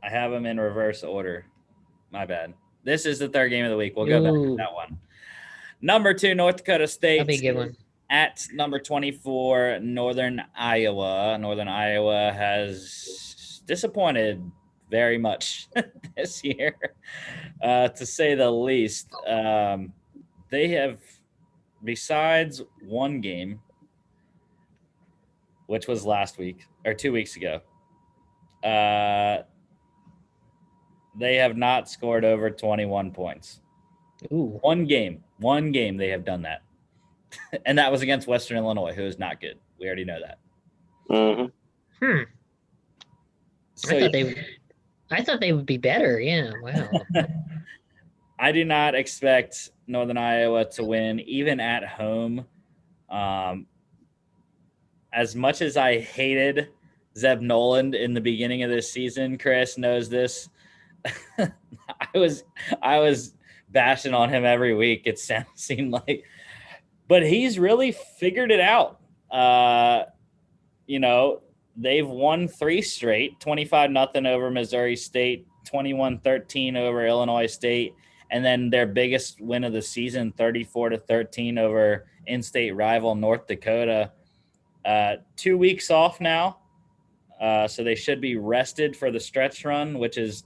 I have them in reverse order. My bad. This is the third game of the week. We'll go back to that one. Number 2, North Dakota State. That'll be a good one. At number 24, Northern Iowa. Northern Iowa has disappointed very much this year, to say the least. They have, besides one game, which was last week or 2 weeks ago, they have not scored over 21 points. Ooh. One game they have done that. And that was against Western Illinois, who is not good. We already know that. Mm-hmm. So, I thought they would be better. Yeah, wow. I do not expect Northern Iowa to win, even at home. As much as I hated Zeb Noland in the beginning of this season, Chris knows this. I was bashing on him every week. It seemed like, but he's really figured it out. They've won 3 straight, 25-0 over Missouri State, 21-13 over Illinois State, and then their biggest win of the season, 34-13 over in-state rival North Dakota. 2 weeks off now, so they should be rested for the stretch run, which is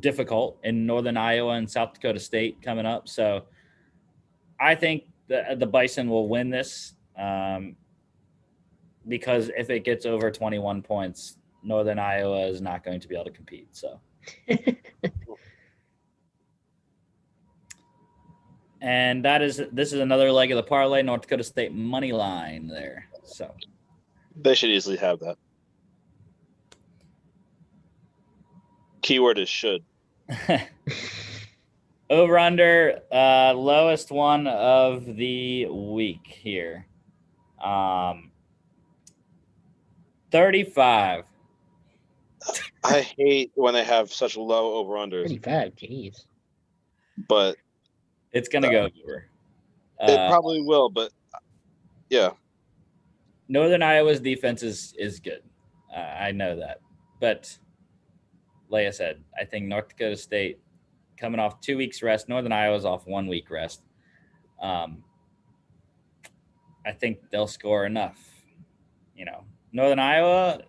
difficult in Northern Iowa and South Dakota State coming up. So I think the Bison will win this, because if it gets over 21 points, Northern Iowa is not going to be able to compete. So, and this is another leg of the parlay, North Dakota State money line there. So they should easily have that. Keyword is should. Over under, lowest one of the week here. 35. I hate when they have such low over unders. 35, jeez. But it's gonna go over. It probably will, but yeah. Northern Iowa's defense is good. I know that, but like I said, I think North Dakota State coming off 2 weeks rest. Northern Iowa's off 1 week rest. I think they'll score enough. Northern Iowa,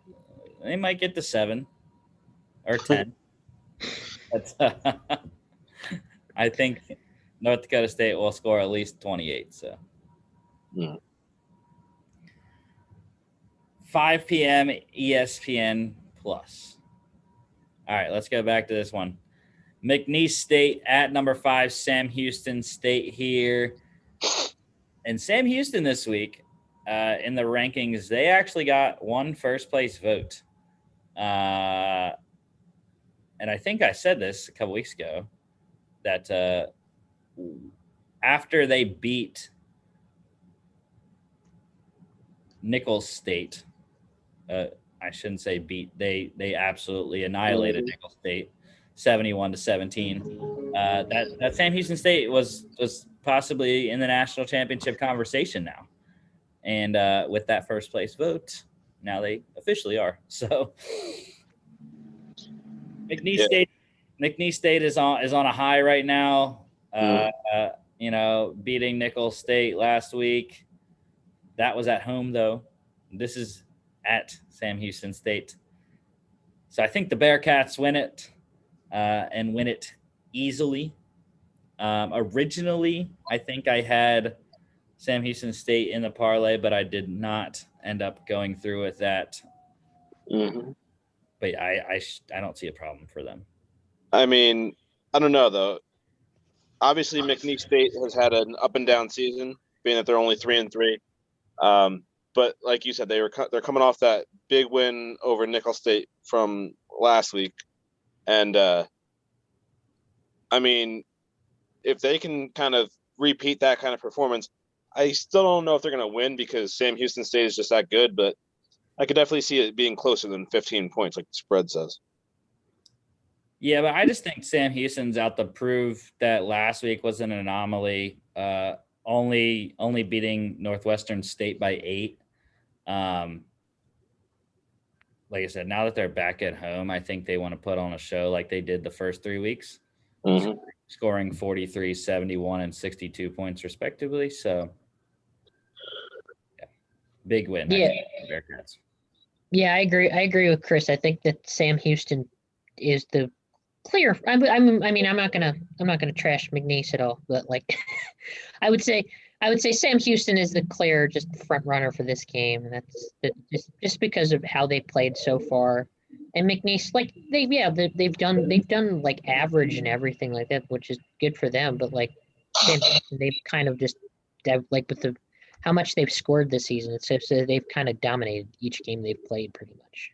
they might get to 7 or 10. But I think North Dakota State will score at least 28. So 5 p.m. ESPN Plus. All right, let's go back to this one. McNeese State at number 5, Sam Houston State here. And Sam Houston this week, in the rankings, they actually got 1 first-place vote. And I think I said this a couple weeks ago, that after they beat Nicholls State, I shouldn't say beat. They absolutely annihilated Nicholls State, 71-17. That Sam Houston State was possibly in the national championship conversation now, and with that first place vote, now they officially are. So McNeese Yeah. State is on a high right now. Beating Nicholls State last week. That was at home though. This is at Sam Houston State. So I think the Bearcats win it and win it easily. Originally, I think I had Sam Houston State in the parlay, but I did not end up going through with that. Mm-hmm. But I don't see a problem for them. I mean, I don't know though. Obviously, McNeese State has had an up and down season, being that they're only 3-3. But like you said, they're coming off that big win over Nicholls State from last week, and I mean, if they can kind of repeat that kind of performance, I still don't know if they're going to win because Sam Houston State is just that good. But I could definitely see it being closer than 15 points, like the spread says. Yeah, but I just think Sam Houston's out to prove that last week was an anomaly. Only beating Northwestern State by 8. Like I said, now that they're back at home, I think they want to put on a show like they did the first 3 weeks, scoring 43, 71, and 62 points respectively. So, yeah, big win. Yeah. Bearcats. Yeah, I agree. I agree with Chris. I think that Sam Houston is the clear. I'm not gonna trash McNeese at all, but like, I would say Sam Houston is the clear just front runner for this game, and that's just because of how they played so far. And McNeese, like they've done like average and everything like that, which is good for them. But like Sam Houston, they've kind of just like with how much they've scored this season, it's just they've kind of dominated each game they've played pretty much.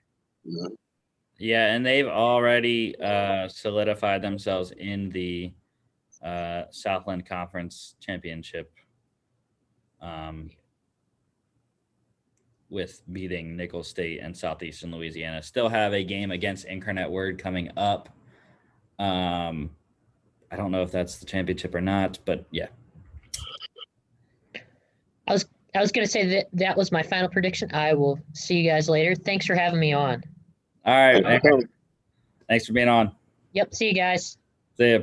Yeah, and they've already solidified themselves in the Southland Conference Championship with beating Nicholls State and Southeastern Louisiana. Still have a game against Incarnate Word coming up. I don't know if that's the championship or not, but yeah. I was going to say that was my final prediction. I will see you guys later. Thanks for having me on. All right. Thanks for being on. Yep. See you guys. See ya.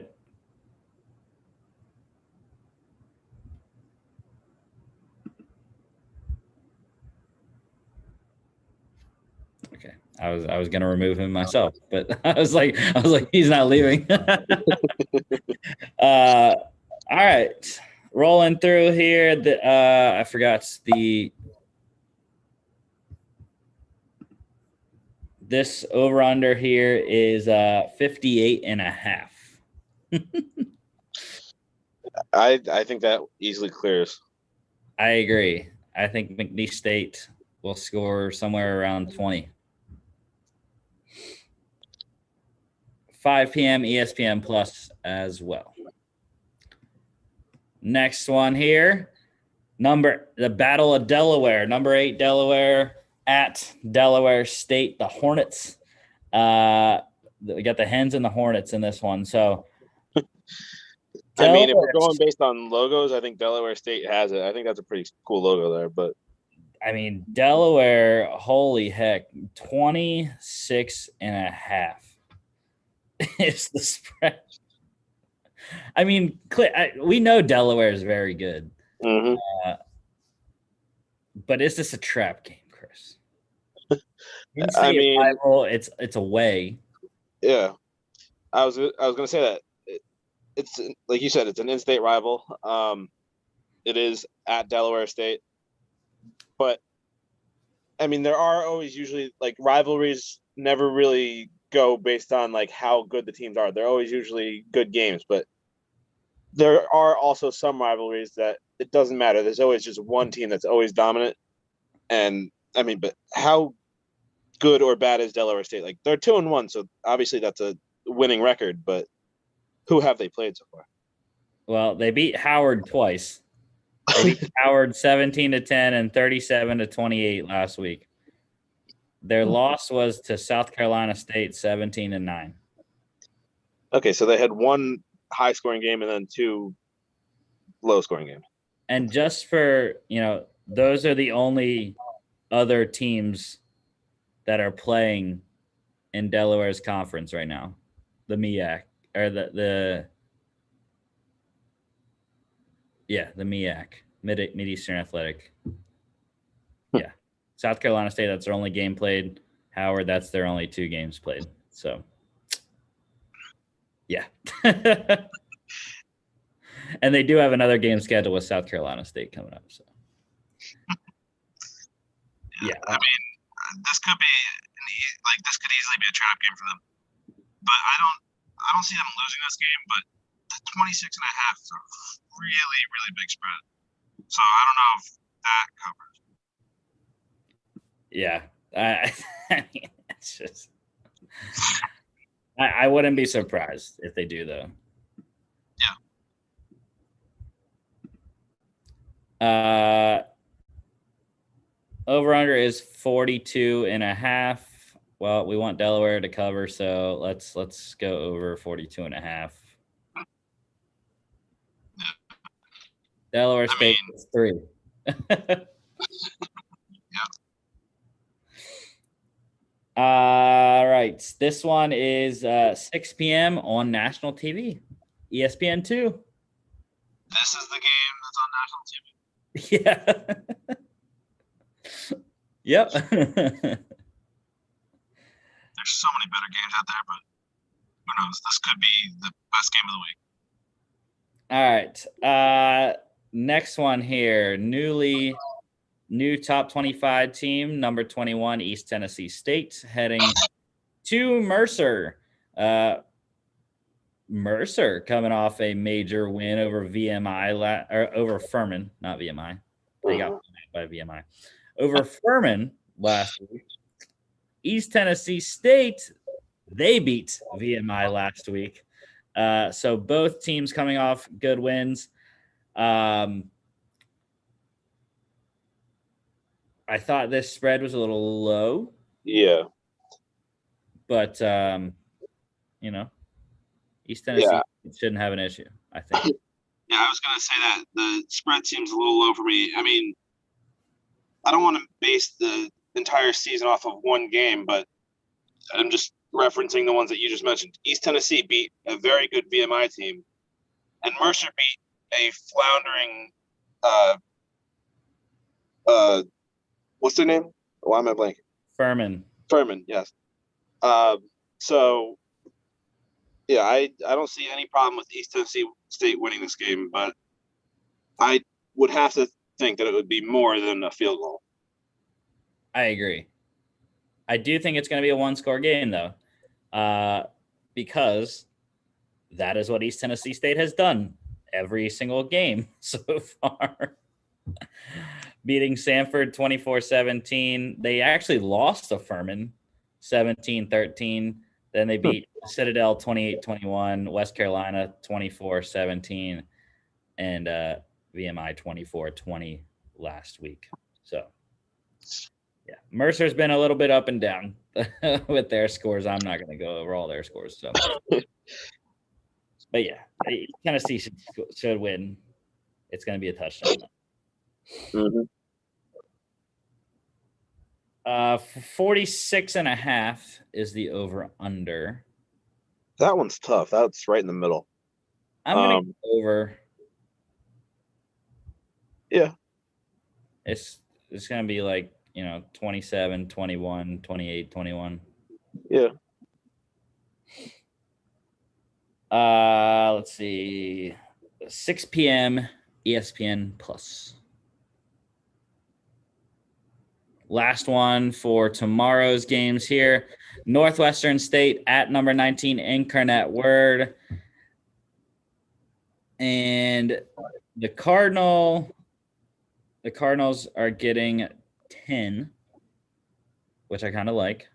Okay. I was gonna remove him myself, but I was like he's not leaving. All right. Rolling through here. I forgot this over under here is 58.5. I think that easily clears. I agree. I think McNeese State will score somewhere around 20. 5 p.m. ESPN Plus as well. Next one here. The Battle of Delaware. Number 8 Delaware at Delaware State. The Hornets. We got the Hens and the Hornets in this one. So, I mean, if we're going based on logos, I think Delaware State has it. I think that's a pretty cool logo there. But I mean, Delaware, holy heck, 26.5 is the spread. I mean, we know Delaware is very good. But is this a trap game, Chris? I mean, rival, it's away. Yeah, I was gonna say that it's like you said, it's an in-state rival. It is at Delaware State, but I mean, there are always usually like rivalries never really go based on like how good the teams are. They're always usually good games, but there are also some rivalries that it doesn't matter. There's always just one team that's always dominant. And I mean, but how good or bad is Delaware State? Like they're 2-1, so obviously that's a winning record, but who have they played so far? Well, they beat Howard twice. They beat Howard 17-10 and 37-28 last week. Their loss was to South Carolina State 17-9. Okay, so they had one high scoring game and then 2 low scoring games. And just for, those are the only other teams that are playing in Delaware's conference right now. The MEAC or the MEAC, Mid-Eastern Athletic. Yeah. South Carolina State, that's their only game played. Howard, that's their only 2 games played. So, yeah. And they do have another game scheduled with South Carolina State coming up. So, yeah. I mean, this could be this could easily be a trap game for them. But I don't see them losing this game. But the 26.5 is a really, really big spread. So I don't know if that covers. Yeah. I mean, it's just I wouldn't be surprised if they do, though. Yeah. Over under is 42.5. Well, we want Delaware to cover, so let's go over 42.5. Delaware State is 3. All right. This one is 6 p.m. on national TV, ESPN 2. This is the game that's on national TV. Yeah. Yep. There's so many better games out there, but who knows? This could be the best game of All right. Next one here. New top 25 team, number 21, East Tennessee State, heading to Mercer. Mercer coming off a major win over VMI or over Furman, not VMI. They got by VMI. Over Furman last week. East Tennessee State, they beat VMI last week. So both teams coming off good wins. I thought this spread was a little low. Yeah. But, East Tennessee shouldn't have an issue, I think. Yeah, I was going to say that the spread seems a little low for me. I mean, I don't want to base the entire season off of one game, but I'm just referencing the ones that you just mentioned. East Tennessee beat a very good VMI team, and Mercer beat a floundering what's their name? Why am I blanking? Furman, yes. So yeah, I don't see any problem with East Tennessee State winning this game, but I would have to think that it would be more than a field goal. I agree. I do think it's going to be a one-score game, though, because that is what East Tennessee State has done every single game so far. Beating Samford 24-17. They actually lost to Furman 17-13. Then they beat Citadel 28-21, West Carolina 24-17, and VMI 24-20 last week. So, yeah, Mercer's been a little bit up and down with their scores. I'm not going to go over all their scores. So, but yeah, Tennessee should win. It's going to be a touchdown. Mm-hmm. 46.5 is the over under. That one's tough. That's right in the middle. I'm going to go over. Yeah. It's going to be like, 27, 21, 28, 21. Yeah. Let's see. 6 p.m. ESPN Plus. Last one for tomorrow's games here. Northwestern State at number 19, Incarnate Word. And the Cardinals are getting 10, which I kind of like.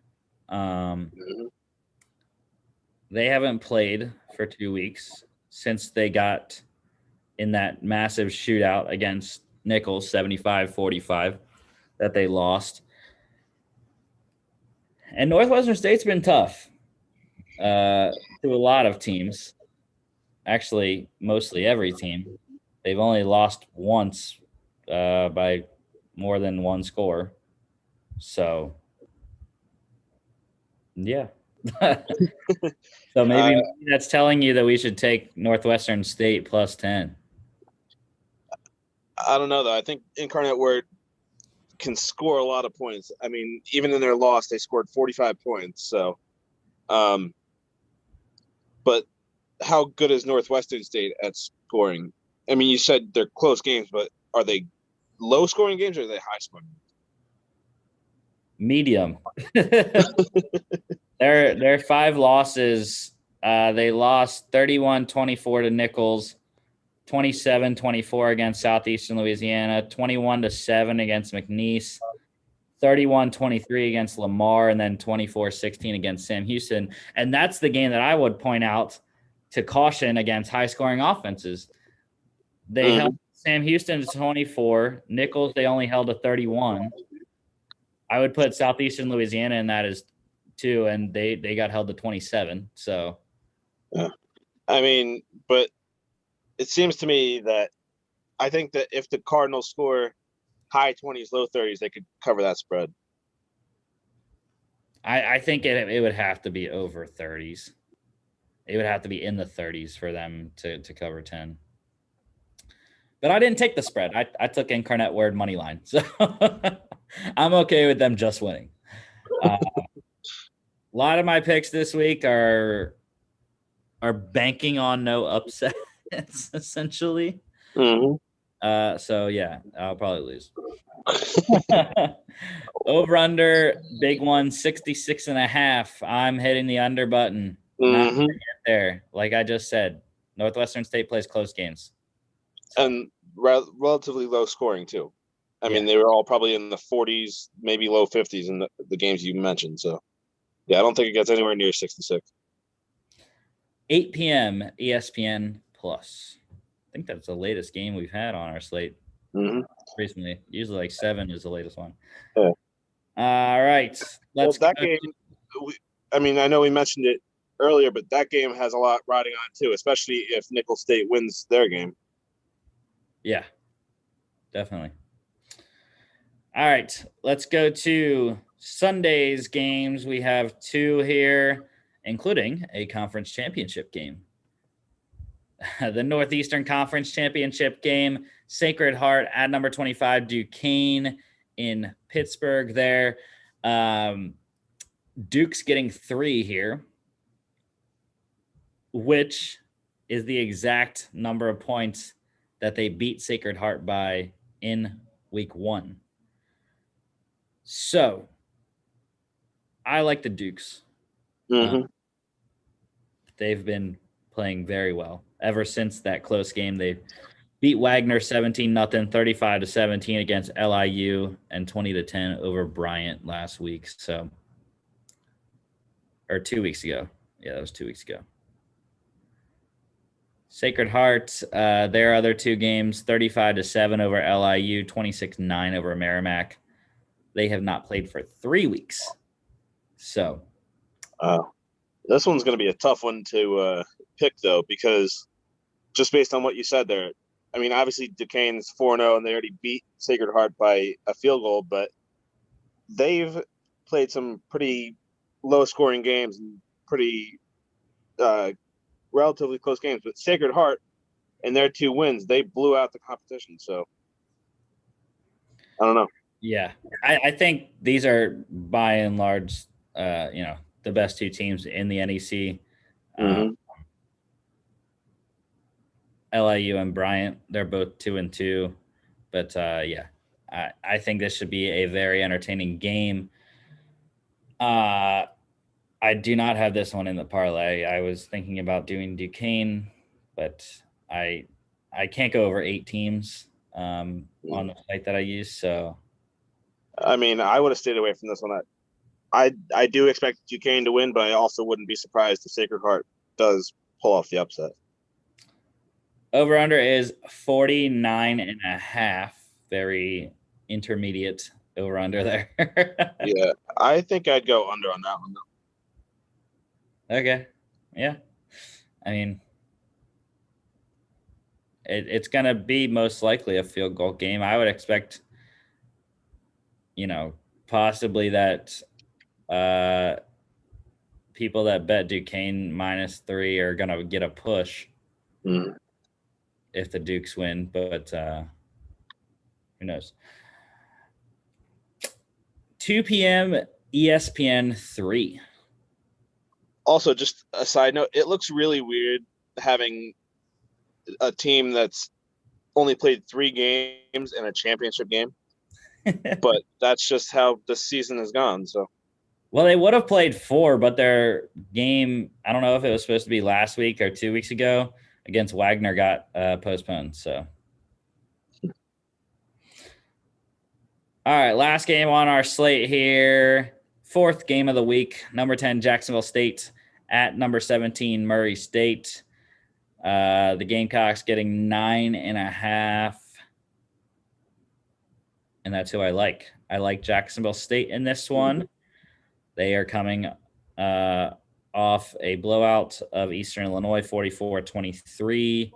They haven't played for 2 weeks since they got in that massive shootout against Nichols, 75-45, that they lost. And Northwestern State's been tough to a lot of teams. Actually, mostly every team. They've only lost once by more than one score. So, Yeah. So maybe that's telling you that we should take Northwestern State plus 10. I don't know though. I think Incarnate Word can score a lot of points. I mean, even in their loss, they scored 45 points. So, but how good is Northwestern State at scoring? I mean, you said they're close games, but are they low scoring games or are they high scoring? Medium. Their 5 losses. They lost 31-24 to Nichols, 27-24 against Southeastern Louisiana, 21-7 against McNeese, 31-23 against Lamar, and then 24-16 against Sam Houston. And that's the game that I would point out to caution against high-scoring offenses. They held Sam Houston to 24. Nichols, they only held to 31. I would put Southeastern Louisiana in that as 2, and they got held to 27. So, yeah. I mean, but it seems to me that I think that if the Cardinals score high 20s, low 30s, they could cover that spread. I think it would have to be over 30s. It would have to be in the 30s for them to cover 10. But I didn't take the spread. I took Incarnate Word money line. So I'm okay with them just winning. A lot of my picks this week are banking on no upsets, essentially. So yeah, I'll probably lose. Over under, big one, 66.5. I'm hitting the under button. Not gonna get there. Like I just said, Northwestern State plays close games. And relatively low scoring too. I mean, they were all probably in the 40s, maybe low 50s in the games you mentioned. So, yeah, I don't think it gets anywhere near 66. 8 p.m. ESPN Plus. I think that's the latest game we've had on our slate recently. Usually, like 7 is the latest one. Yeah. All right, let's. Well, that game. I mean, I know we mentioned it earlier, but that game has a lot riding on it too, especially if Nicholls State wins their game. Yeah, definitely. All right, let's go to Sunday's games. We have 2 here, including a conference championship game. The Northeastern Conference Championship game, Sacred Heart at number 25, Duquesne in Pittsburgh there. Duke's getting 3 here, which is the exact number of points that they beat Sacred Heart by in week 1. So I like the Dukes. They've been playing very well ever since that close game. They beat Wagner 17-0, 35-17 against LIU, and 20-10 over Bryant last week. So, or 2 weeks ago. Yeah, that was 2 weeks ago. Sacred Heart, their other 2 games, 35-7 over LIU, 26-9 over Merrimack. They have not played for 3 weeks. So, this one's going to be a tough one to pick, though, because just based on what you said there, I mean, obviously Duquesne's 4-0 and they already beat Sacred Heart by a field goal, but they've played some pretty low-scoring games and pretty relatively close games. But Sacred Heart, in their 2 wins, they blew out the competition. So, I don't know. Yeah, I think these are by and large, the best 2 teams in the NEC. LIU and Bryant, they're both 2-2, but I think this should be a very entertaining game. I do not have this one in the parlay. I was thinking about doing Duquesne, but I can't go over 8 teams on the site that I use. So, I mean, I would have stayed away from this one. I do expect Duquesne to win, but I also wouldn't be surprised if Sacred Heart does pull off the upset. Over under is 49.5. Very intermediate over under there. Yeah, I think I'd go under on that one though. Okay. Yeah. I mean, it's going to be most likely a field goal game. I would expect, possibly that people that bet Duquesne -3 are gonna get a push Mm. if the Dukes win, but who knows? 2 p.m. ESPN 3. Also, just a side note, it looks really weird having a team that's only played 3 games in a championship game, but that's just how the season has gone. So, Well, they would have played 4, but their game, I don't know if it was supposed to be last week or 2 weeks ago against Wagner, got postponed. So, all right, last game on our slate here. 4th game of the week. Number 10, Jacksonville State at number 17, Murray State. The Gamecocks getting 9.5. And that's who I like. I like Jacksonville State in this one. They are coming off a blowout of Eastern Illinois, 44-23.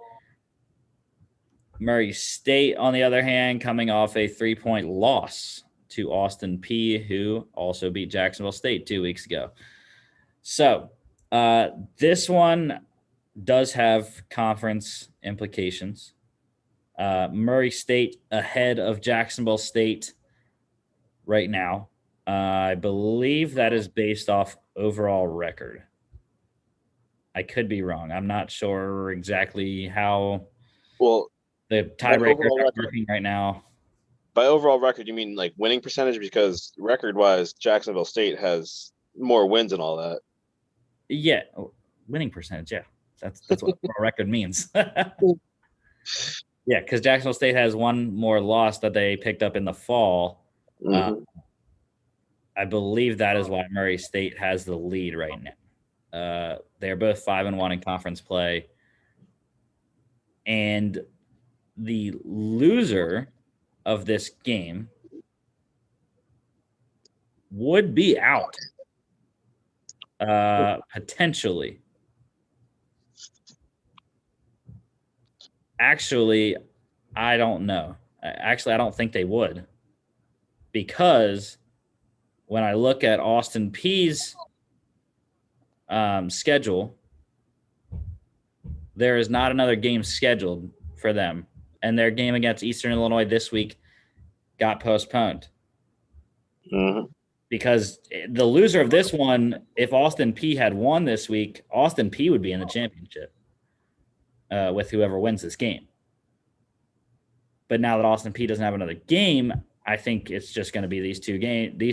Murray State, on the other hand, coming off a 3-point loss to Austin P, who also beat Jacksonville State 2 weeks ago. So this one does have conference implications. Murray State ahead of Jacksonville State right now. I believe that is based off overall record. I could be wrong. I'm not sure exactly how the tiebreakers are working right now. By overall record, you mean like winning percentage? Because record-wise, Jacksonville State has more wins and all that. Yeah, winning percentage. Yeah, that's what overall record means. Yeah, because Jacksonville State has one more loss that they picked up in the fall. Mm-hmm. I believe that is why Murray State has the lead right now. They're both 5-1 in conference play. And the loser of this game would be out, potentially. Actually, I don't know. Actually, I don't think they would. Because when I look at Austin Peay's schedule, there is not another game scheduled for them. And their game against Eastern Illinois this week got postponed. Mm-hmm. Because the loser of this one, if Austin Peay had won this week, Austin Peay would be in the championship with whoever wins this game. But now that Austin Peay doesn't have another game, I think it's just going to be these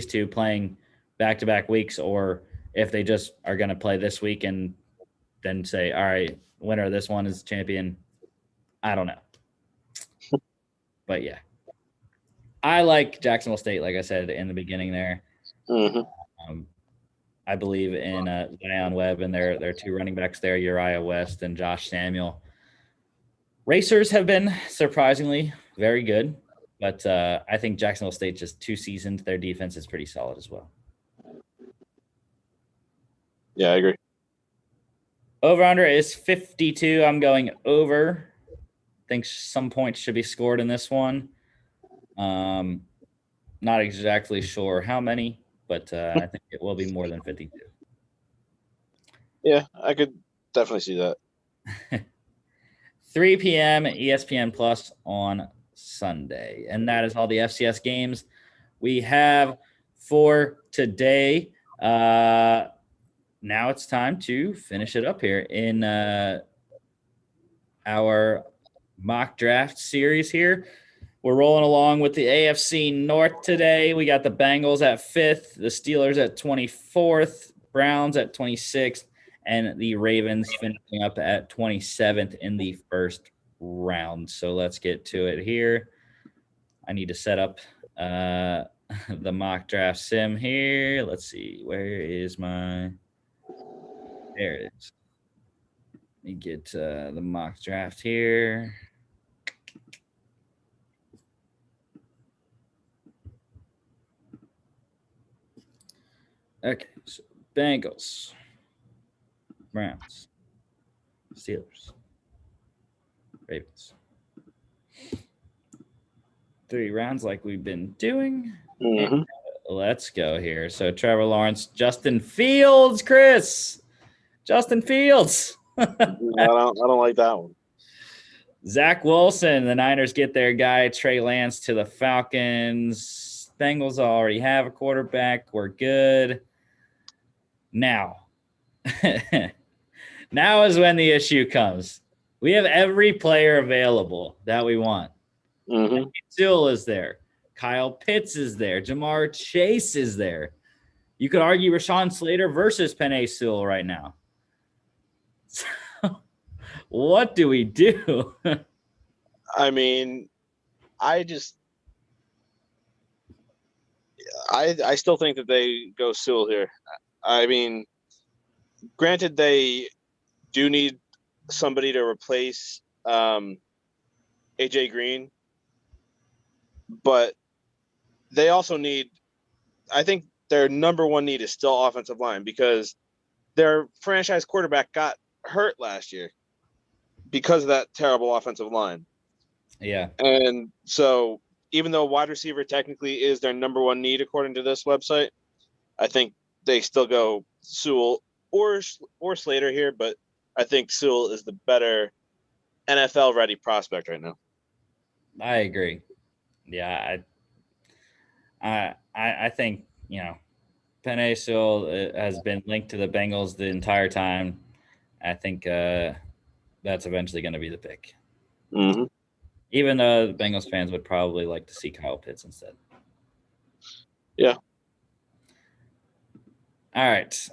two playing back-to-back weeks, or if they just are going to play this week and then say, all right, winner of this one is champion. I don't know. But yeah, I like Jacksonville State, like I said in the beginning there. Mm-hmm. I believe in Zion Webb and their 2 running backs there, Uriah West and Josh Samuel. Racers have been surprisingly very good, but I think Jacksonville State just 2 seasoned. Their defense is pretty solid as well. Yeah, I agree. Over-under is 52. I'm going over. Think some points should be scored in this one. Not exactly sure how many, but I think it will be more than 52. Yeah, I could definitely see that. 3 p.m. ESPN Plus on Sunday. And that is all the FCS games we have for today. Now it's time to finish it up here in our mock draft series here. We're rolling along with the AFC North today. We got the Bengals at 5th, the Steelers at 24th, Browns at 26th, and the Ravens finishing up at 27th in the first round. So let's get to it here. I need to set up the mock draft sim here. Let's see. Where is my... There it is. Let me get the mock draft here. Okay, so Bengals, Browns, Steelers, Ravens. 3 rounds like we've been doing. Mm-hmm. let's go here. So Trevor Lawrence, Justin Fields, Chris. Justin Fields. I don't like that one. Zach Wilson, the Niners get their guy, Trey Lance, to the Falcons. Bengals already have a quarterback. We're good. Now, now is when the issue comes. We have every player available that we want. Mm-hmm. Sewell is there. Kyle Pitts is there. Jamar Chase is there. You could argue Rashawn Slater versus Penei Sewell right now. So, what do we do? I mean, I still think that they go Sewell here. I mean, granted, they do need somebody to replace AJ Green, but they also need. I think their number one need is still offensive line because their franchise quarterback got hurt last year because of that terrible offensive line. Yeah. And so even though wide receiver technically is their number one need according to this website, I think they still go Sewell or Slater here, but I think Sewell is the better NFL ready prospect right now. I agree. Yeah, I think, Penei Sewell has been linked to the Bengals the entire time. I think that's eventually going to be the pick. Mm-hmm. Even though the Bengals fans would probably like to see Kyle Pitts instead. Yeah. All right.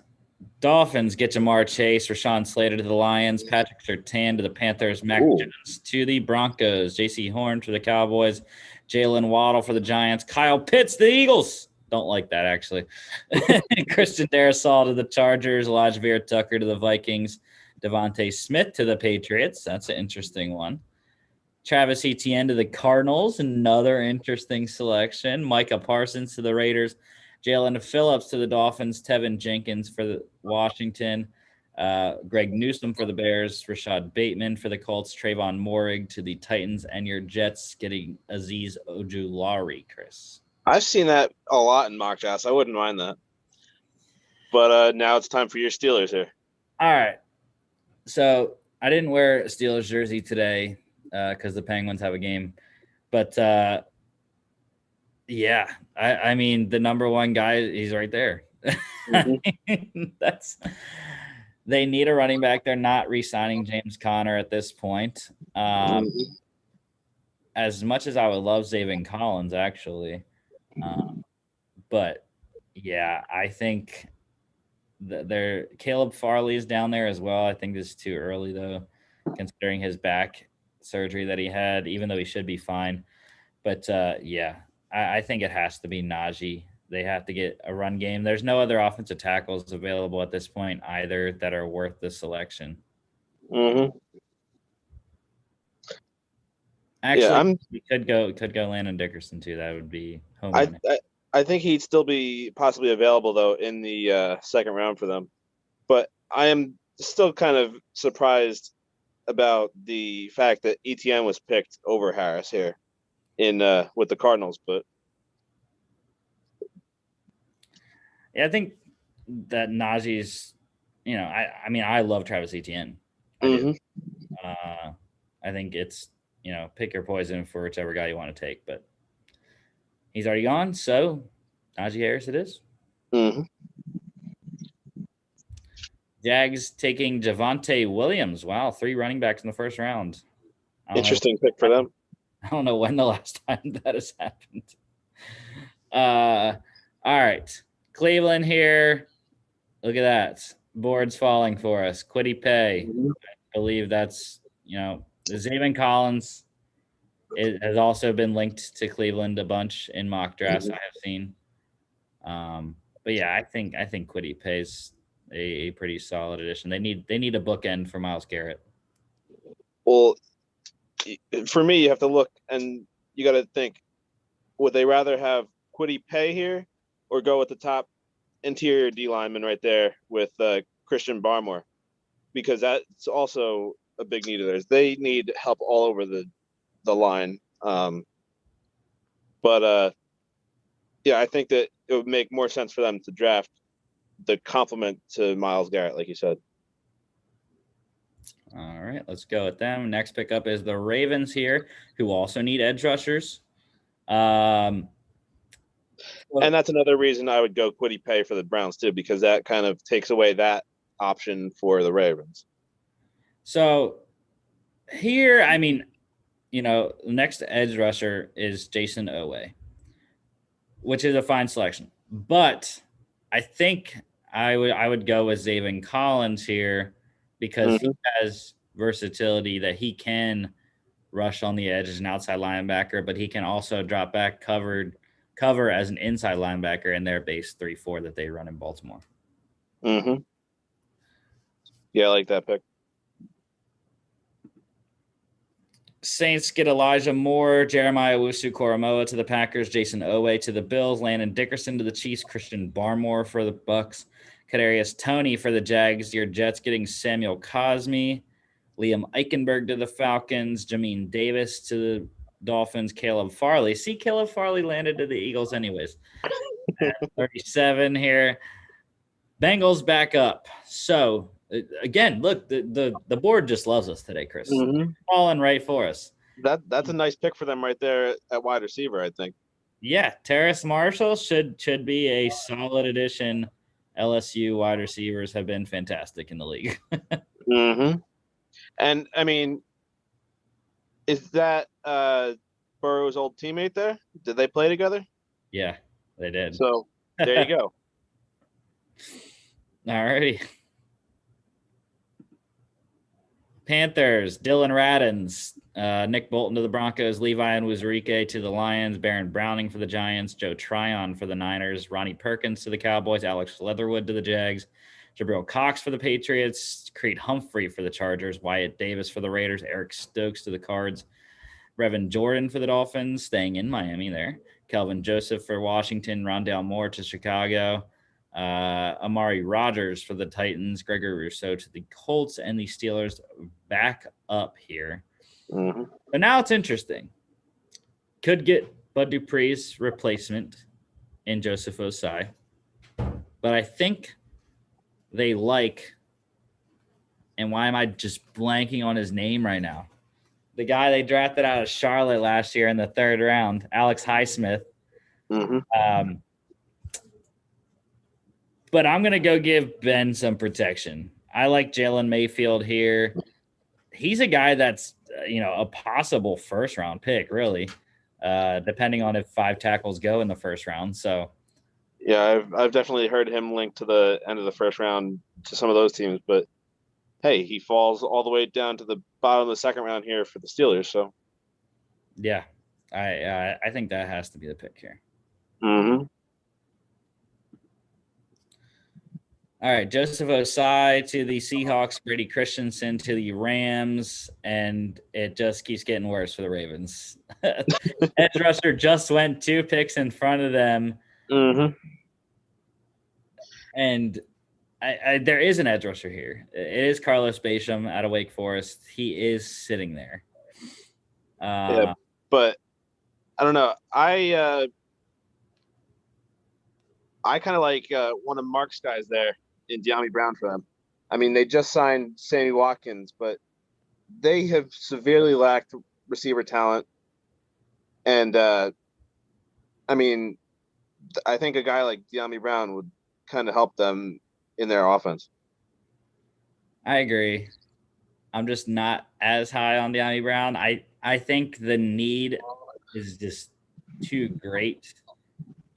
Dolphins get Jamar Chase, Rashawn Slater to the Lions, Patrick Surtain to the Panthers, Mac Jones to the Broncos, J.C. Horn to the Cowboys, Jalen Waddle for the Giants, Kyle Pitts to the Eagles. Don't like that, actually. Christian Darrisaw to the Chargers, Elijah Vera-Tucker to the Vikings, Devontae Smith to the Patriots. That's an interesting one. Travis Etienne to the Cardinals, another interesting selection. Micah Parsons to the Raiders, Jalen Phillips to the Dolphins, Tevin Jenkins for the Washington, Greg Newsome for the Bears, Rashad Bateman for the Colts, Trayvon Morig to the Titans, and your Jets getting Azeez Ojulari, Chris. I've seen that a lot in mock drafts. I wouldn't mind that. But now it's time for your Steelers here. All right. So I didn't wear a Steelers jersey today because the Penguins have a game. But, yeah, I mean, the number one guy, he's right there. Mm-hmm. They need a running back. They're not re-signing James Conner at this point. As much as I would love Zaven Collins, actually. But, yeah, I think Caleb Farley is down there as well. I think this is too early, though, considering his back surgery that he had, even though he should be fine. But, yeah, I think it has to be Najee. They have to get a run game. There's no other offensive tackles available at this point either that are worth the selection. Mm-hmm. Actually, we could go Landon Dickerson, too. That would be home run. I think he'd still be possibly available, though, in the second round for them. But I am still kind of surprised about the fact that ETN was picked over Harris here with the Cardinals. But yeah, I think that Najee's, I mean, I love Travis Etienne. I do. I think it's, pick your poison for whichever guy you want to take, but he's already gone, so Najee Harris it is. Mm-hmm. Jags taking Javonte Williams. Wow, 3 running backs in the first round. Interesting pick for them. I don't know when the last time that has happened. All right. Cleveland here. Look at that. Board's falling for us. Kwity Paye. I believe that's, Zaven Collins has also been linked to Cleveland a bunch in mock drafts I have seen. But yeah, I think Kwity Paye's a pretty solid addition. They need a bookend for Myles Garrett. Well, for me, you have to look and you got to think: would they rather have Kwity Paye here, or go with the top interior D lineman right there with Christian Barmore? Because that's also a big need of theirs. They need help all over the line. But Yeah, I think that it would make more sense for them to draft the complement to Myles Garrett, like you said. All right, let's go with them. Next pickup is the Ravens here, who also need edge rushers. And that's another reason I would go Kwity Paye for the Browns too, because that kind of takes away that option for the Ravens. So here, I mean, the next edge rusher is Jason Owe, which is a fine selection. But I think I would go with Zaven Collins here because he has versatility that he can rush on the edge as an outside linebacker, but he can also drop back cover as an inside linebacker in their base 3-4 that they run in Baltimore. Mm-hmm. Yeah, I like that pick. Saints get Elijah Moore, Jeremiah Owusu-Koramoah to the Packers, Jason Owe to the Bills, Landon Dickerson to the Chiefs, Christian Barmore for the Bucks, Kadarius Toney for the Jags, your Jets getting Samuel Cosmi, Liam Eichenberg to the Falcons, Jamin Davis to the Dolphins, Caleb Farley. See, Caleb Farley landed to the Eagles anyways. At 37 here. Bengals back up. So, again, look, the board just loves us today, Chris. Mm-hmm. Falling right for us. That's a nice pick for them right there at wide receiver, I think. Yeah, Terrace Marshall should be a solid addition. LSU wide receivers have been fantastic in the league. Mm-hmm. And I mean, is that Burrow's old teammate there? Did they play together? Yeah, they did. So there you go. All righty. Panthers, Dylan Radins, Nick Bolton to the Broncos, Levi Onwuzurike to the Lions, Baron Browning for the Giants, Joe Tryon for the Niners, Ronnie Perkins to the Cowboys, Alex Leatherwood to the Jags, Jabril Cox for the Patriots, Creed Humphrey for the Chargers, Wyatt Davis for the Raiders, Eric Stokes to the Cards, Brevin Jordan for the Dolphins, staying in Miami there, Kelvin Joseph for Washington, Rondale Moore to Chicago, Amari Rogers for the Titans, Gregory Rousseau to the Colts, and the Steelers back up here. Mm-hmm. But now it's interesting. Could get Bud Dupree's replacement in Joseph Osai, but I think they like, and why am I just blanking on his name right now? The guy they drafted out of Charlotte last year in the 3rd round, Alex Highsmith. Mm-hmm. But I'm going to go give Ben some protection. I like Jalen Mayfield here. He's a guy that's, a possible first-round pick, really, depending on if 5 tackles go in the first round. So, yeah, I've definitely heard him linked to the end of the first round to some of those teams. But, hey, he falls all the way down to the bottom of the 2nd round here for the Steelers. So, yeah, I think that has to be the pick here. Mm-hmm. All right, Joseph Osai to the Seahawks, Brady Christensen to the Rams, and it just keeps getting worse for the Ravens. Edge rusher just went 2 picks in front of them. Mm-hmm. And there is an edge rusher here. It is Carlos Basham out of Wake Forest. He is sitting there. Yeah, but I don't know. I kind of like one of Mark's guys there in De'Ami Brown for them. I mean, they just signed Sammy Watkins, but they have severely lacked receiver talent. And I mean, I think a guy like De'Ami Brown would kind of help them in their offense. I agree. I'm just not as high on De'Ami Brown. I think the need is just too great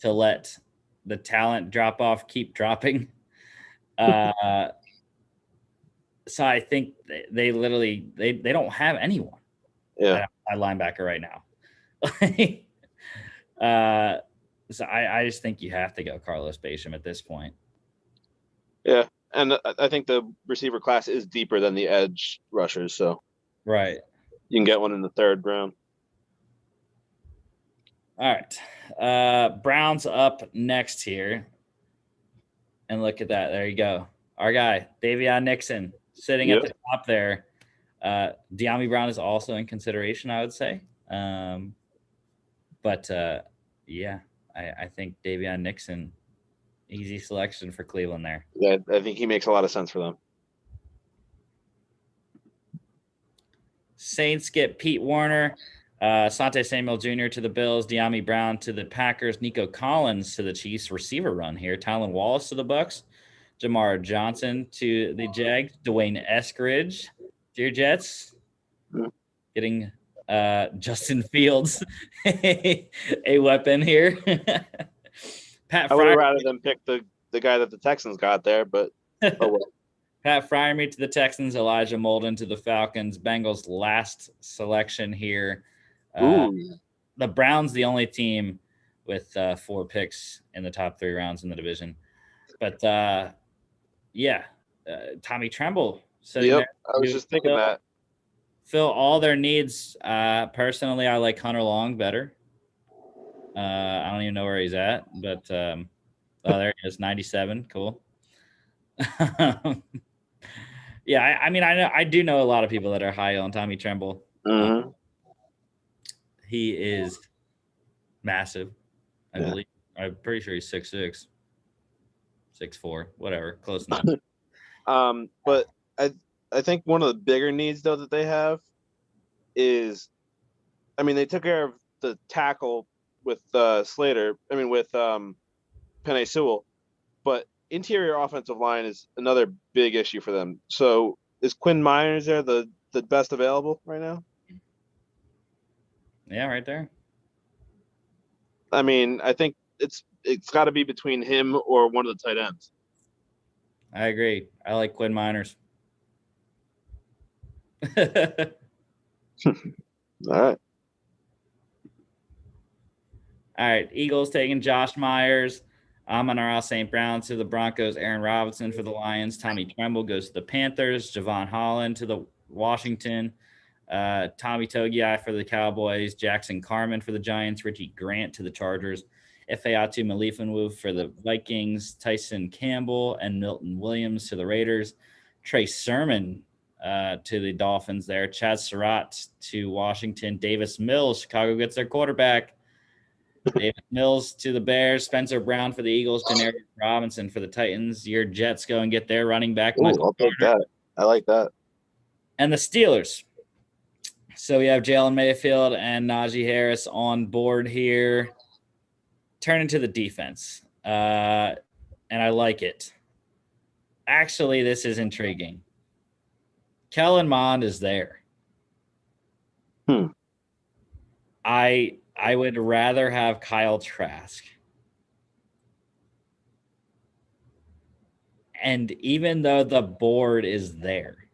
to let the talent drop off keep dropping. So I think they literally they don't have anyone. Yeah, at linebacker right now. So I just think you have to go Carlos Basham at this point. Yeah, and I think the receiver class is deeper than the edge rushers, so Right. you can get one in the 3rd round. All right. Browns up next here. And look at that. There you go. Our guy, Davion Nixon, sitting at the top there. De'Ami Brown is also in consideration, I would say. But yeah, I think Davion Nixon, easy selection for Cleveland there. Yeah, I think he makes a lot of sense for them. Saints get Pete Warner, Sante Samuel Jr. to the Bills, De'Ami Brown to the Packers, Nico Collins to the Chiefs. Receiver run here. Tylan Wallace to the Bucks, Jamar Johnson to the Jags, Dwayne Eskridge to your Jets, getting Justin Fields a weapon here. Pat I would have Fryer, rather them pick the guy that the Texans got there, but oh well. Pat Fryermuth to the Texans, Elijah Molden to the Falcons. Bengals last selection here. The Browns, the only team with 4 picks in the top 3 rounds in the division. But Tommy Tremble sitting there. I was just thinking that. Fill all their needs. Personally, I like Hunter Long better. I don't even know where he's at, but there he is, 97. Cool. Yeah, I mean, I do know a lot of people that are high on Tommy Tremble. Mm-hmm. He is massive, I believe. I'm pretty sure he's 6'6", 6'4", whatever, close enough. But I think one of the bigger needs though that they have is, I mean, they took care of the tackle with Slater. I mean, with Penei Sewell, but interior offensive line is another big issue for them. So is Quinn Meinerz there the best available right now? Yeah, right there. I mean, I think it's got to be between him or one of the tight ends. I agree. I like Quinn Meinerz. All right. Eagles taking Josh Myers. Amon-Ra St. Brown to the Broncos. Aaron Robinson for the Lions. Tommy Tremble goes to the Panthers. Javon Holland to the Washington. Tommy Togiai for the Cowboys. Jackson Carman for the Giants. Richie Grant to the Chargers. Ifeatu Melifonwu for the Vikings. Tyson Campbell and Milton Williams to the Raiders. Trey Sermon to the Dolphins there. Chad Surratt to Washington. Davis Mills. Chicago gets their quarterback. Davis Mills to the Bears. Spencer Brown for the Eagles. Janarius Robinson for the Titans. Your Jets go and get their running back. I'll take that. I like that. And the Steelers. So we have Jalen Mayfield and Najee Harris on board here. Turning to the defense. And I like it. Actually, this is intriguing. Kellen Mond is there. I would rather have Kyle Trask. And even though the board is there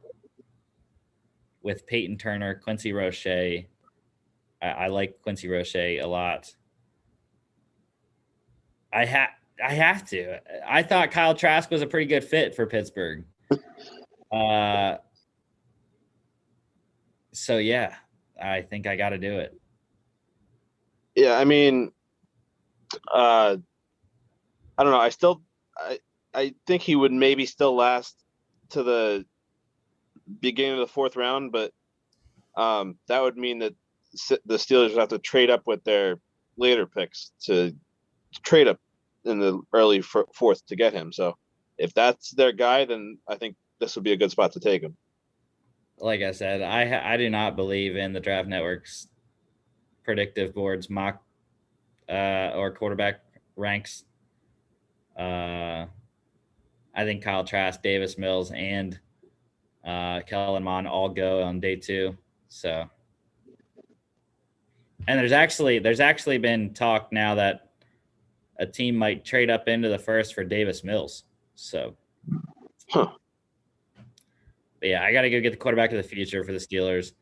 with Peyton Turner, Quincy Roche, I like Quincy Roche a lot. I have to. I thought Kyle Trask was a pretty good fit for Pittsburgh. So yeah, I think I got to do it. Yeah, I mean, I don't know. I think he would maybe still last to the beginning of the 4th round, but that would mean that the Steelers would have to trade up with their later picks to trade up in the early 4th to get him. So if that's their guy, then I think this would be a good spot to take him. Like I said, I do not believe in the Draft Network's predictive boards, mock or quarterback ranks. I think Kyle Trask, Davis Mills, and Kellen Mond all go on day 2. So, and there's actually been talk now that a team might trade up into the 1st for Davis Mills. So, but yeah, I got to go get the quarterback of the future for the Steelers.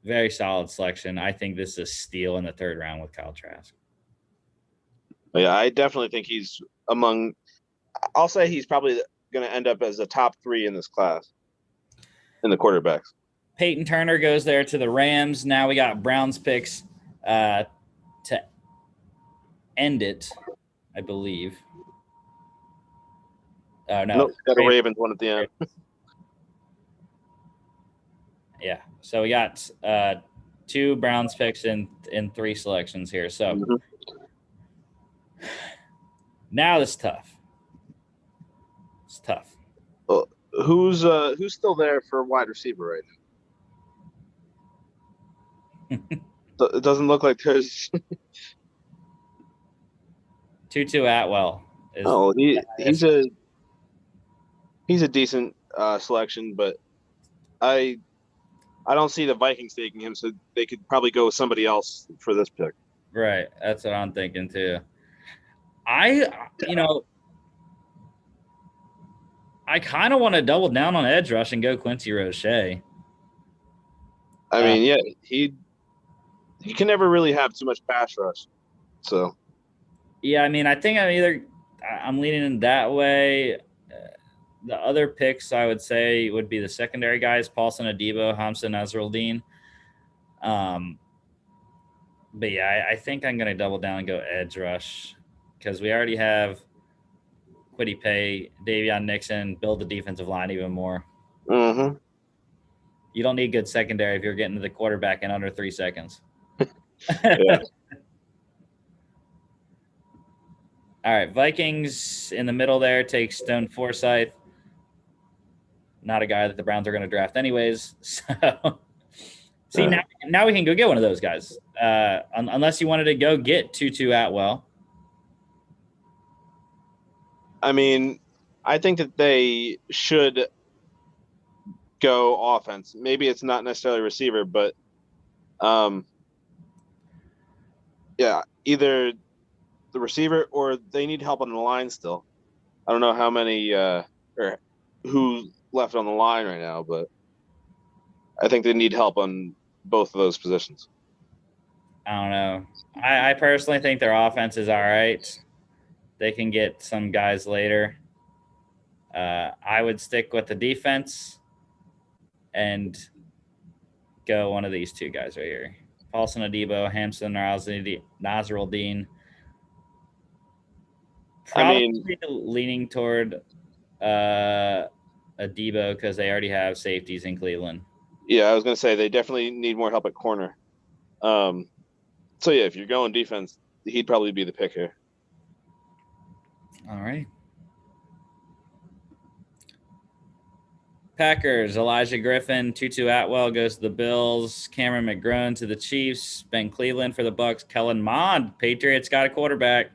Very solid selection. I think this is a steal in the 3rd round with Kyle Trask. Yeah, I definitely think he's among. I'll say he's probably going to end up as a top 3 in this class in the quarterbacks. Peyton Turner goes there to the Rams. Now we got Browns picks to end it, I believe. Oh, no. Nope, got a Ravens one at the end. Yeah. So we got 2 Browns picks in 3 selections here. So Now it's tough. It's tough. Who's still there for wide receiver right now? It doesn't look like there's. Tutu Atwell is. Oh, he's a decent selection, but I don't see the Vikings taking him, so they could probably go with somebody else for this pick. Right. That's what I'm thinking too. I kind of want to double down on edge rush and go Quincy Roche. I mean, yeah, he can never really have too much pass rush. So yeah, I mean, I think I'm leaning in that way. The other picks I would say would be the secondary guys: Paulson Adebo, Hamza Nasruddin. But yeah, I think I'm going to double down and go edge rush because we already have Quiddy Pay, Davion Nixon, build the defensive line even more. Mm-hmm. You don't need good secondary if you're getting to the quarterback in under 3 seconds. Yeah. All right, Vikings in the middle there take Stone Forsythe. Not a guy that the Browns are going to draft anyways. So, see, now we can go get one of those guys. Unless you wanted to go get Tutu Atwell. I mean, I think that they should go offense. Maybe it's not necessarily receiver, but yeah, either the receiver or they need help on the line still. I don't know how many or who left on the line right now, but I think they need help on both of those positions. I don't know. I personally think their offense is all right. They can get some guys later. I would stick with the defense and go one of these two guys right here. Paulson Adebo, Hamza Nasruddin. Probably leaning toward Adebo because they already have safeties in Cleveland. Yeah, I was going to say they definitely need more help at corner. So yeah, if you're going defense, he'd probably be the pick here. All right. Packers, Elijah Griffin, Tutu Atwell goes to the Bills, Cameron McGrone to the Chiefs, Ben Cleveland for the Bucks, Kellen Mond, Patriots got a quarterback,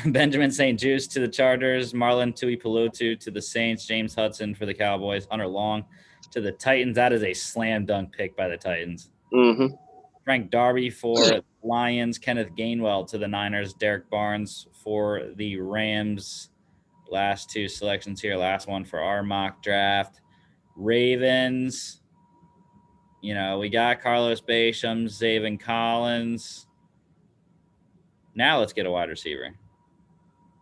Benjamin St. Juste to the Chargers, Marlon Tuipulotu to the Saints, James Hudson for the Cowboys, Hunter Long to the Titans. That is a slam dunk pick by the Titans. Mm-hmm. Frank Darby for Lions, Kenneth Gainwell to the Niners, Derek Barnes for the Rams. Last two selections here. Last one for our mock draft. Ravens. We got Carlos Basham, Zaven Collins. Now let's get a wide receiver,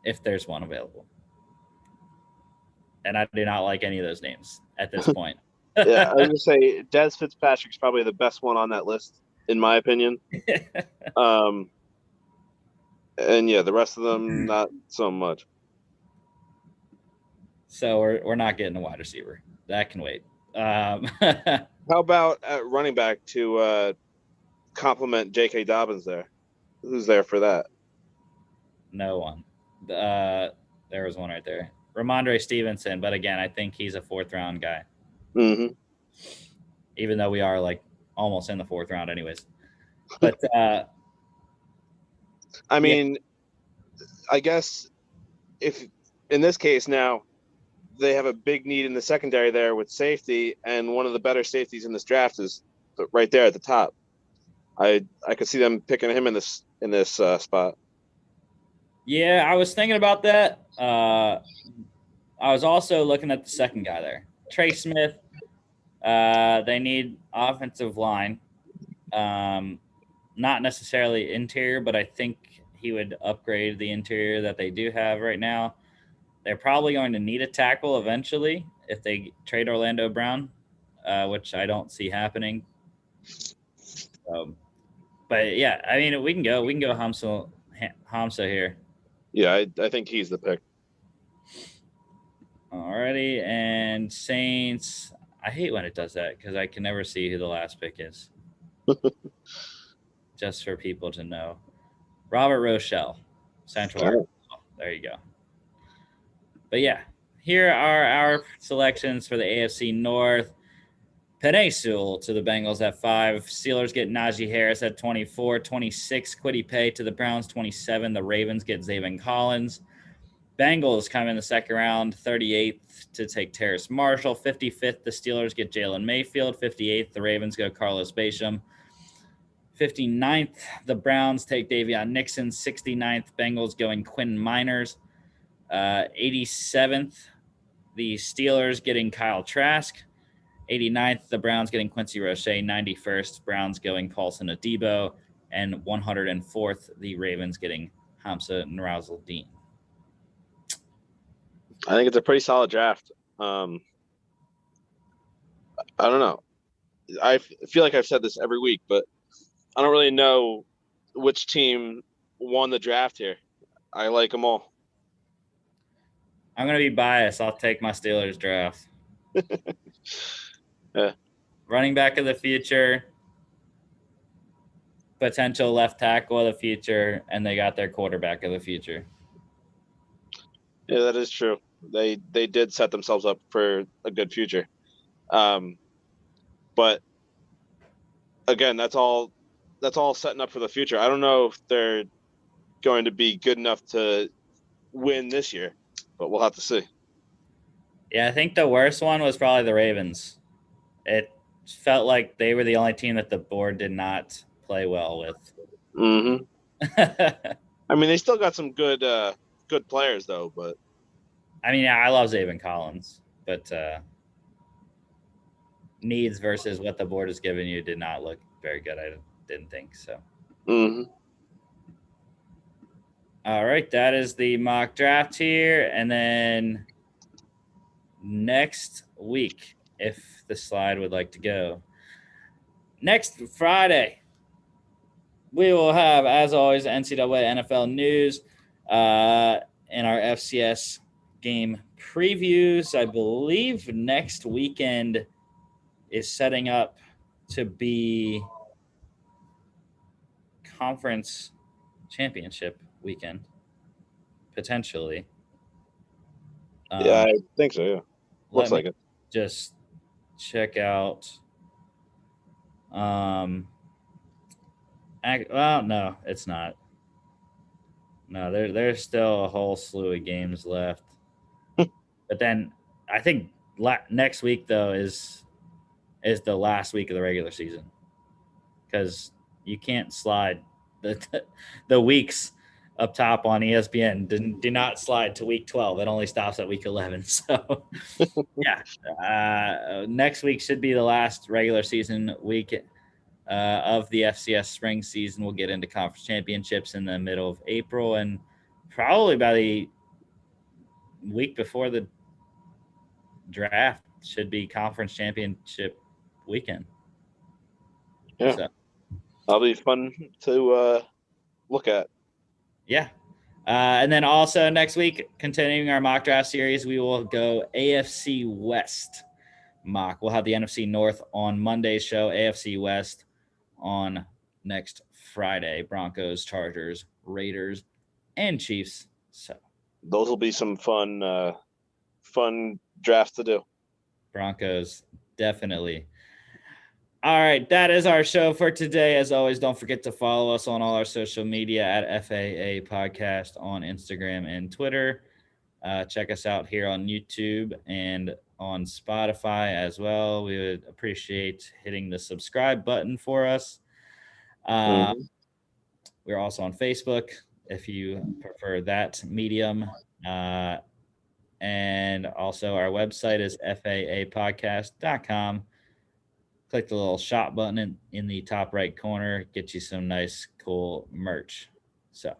if there's one available. And I do not like any of those names at this point. Yeah, I was gonna say Dez Fitzpatrick's probably the best one on that list, in my opinion. And yeah, the rest of them not so much. So we're not getting a wide receiver. That can wait. How about at running back to complement J.K. Dobbins there? Who's there for that? No one. There was one right there. Ramondre Stevenson, but again, I think he's a 4th round guy. Mm-hmm. Even though we are almost in the 4th round anyways. But I mean, I guess if in this case now they have a big need in the secondary there with safety, and one of the better safeties in this draft is right there at the top. I could see them picking him in this spot. Yeah, I was thinking about that. I was also looking at the second guy there, Trey Smith. They need offensive line, not necessarily interior, but I think he would upgrade the interior that they do have right now. They're probably going to need a tackle eventually if they trade Orlando Brown, which I don't see happening. But yeah, I mean, we can go Hamza here. Yeah, I think he's the pick. Alrighty, and Saints. I hate when it does that because I can never see who the last pick is. Just for people to know. Robert Rochelle, Central Arkansas. there you go. But yeah, here are our selections for the AFC North. Penei Sewell to the Bengals at 5. Steelers get Najee Harris at 24. 26, Kwity Paye to the Browns. 27, the Ravens get Zaven Collins. Bengals come in the second round, 38th to take Terrace Marshall. 55th, the Steelers get Jalen Mayfield. 58th, the Ravens go Carlos Basham. 59th, the Browns take Davion Nixon. 69th, Bengals going Quinn Miners. 87th, the Steelers getting Kyle Trask. 89th, the Browns getting Quincy Roche. 91st, Browns going Paulson Adebo. And 104th, the Ravens getting Hamza Narazaldeen. I think it's a pretty solid draft. I don't know. I feel like I've said this every week, but I don't really know which team won the draft here. I like them all. I'm going to be biased. I'll take my Steelers draft. Yeah. Running back of the future, potential left tackle of the future, and they got their quarterback of the future. Yeah, that is true. They did set themselves up for a good future. But again, that's all setting up for the future. I don't know if they're going to be good enough to win this year, but we'll have to see. Yeah, I think the worst one was probably the Ravens. It felt like they were the only team that the board did not play well with. Mm-hmm. I mean, they still got some good players though, but I mean, I love Zaven Collins, but needs versus what the board has given you did not look very good. I didn't think so. Mm-hmm. All right, that is the mock draft here, and then next week, if the slide would like to go, next Friday, we will have, as always, NCAA NFL news and our FCS game previews. I believe next weekend is setting up to be conference championship weekend, potentially. Yeah, I think so. Yeah, looks like it. Just check out. Well, no, it's not. No, there's still a whole slew of games left. But then I think next week though is the last week of the regular season, because you can't slide the weeks up top on ESPN. Do not slide to week 12. It only stops at week 11. So yeah, next week should be the last regular season week of the FCS spring season. We'll get into conference championships in the middle of April, and probably by the week before the draft should be conference championship weekend. Yeah, so that'll be fun to look at. Yeah. And then also next week, continuing our mock draft series, we will go AFC West mock. We'll have the NFC North on Monday's show, AFC West on next Friday. Broncos, Chargers, Raiders, and Chiefs. So those will be some fun drafts to do. Broncos, definitely. All right, that is our show for today. As always, don't forget to follow us on all our social media at FAA Podcast on Instagram and Twitter. Check us out here on YouTube and on Spotify as well. We would appreciate hitting the subscribe button for us. We're also on Facebook if you prefer that medium. And also our website is faapodcast.com. Click the little shop button in the top right corner, get you some nice, cool merch. So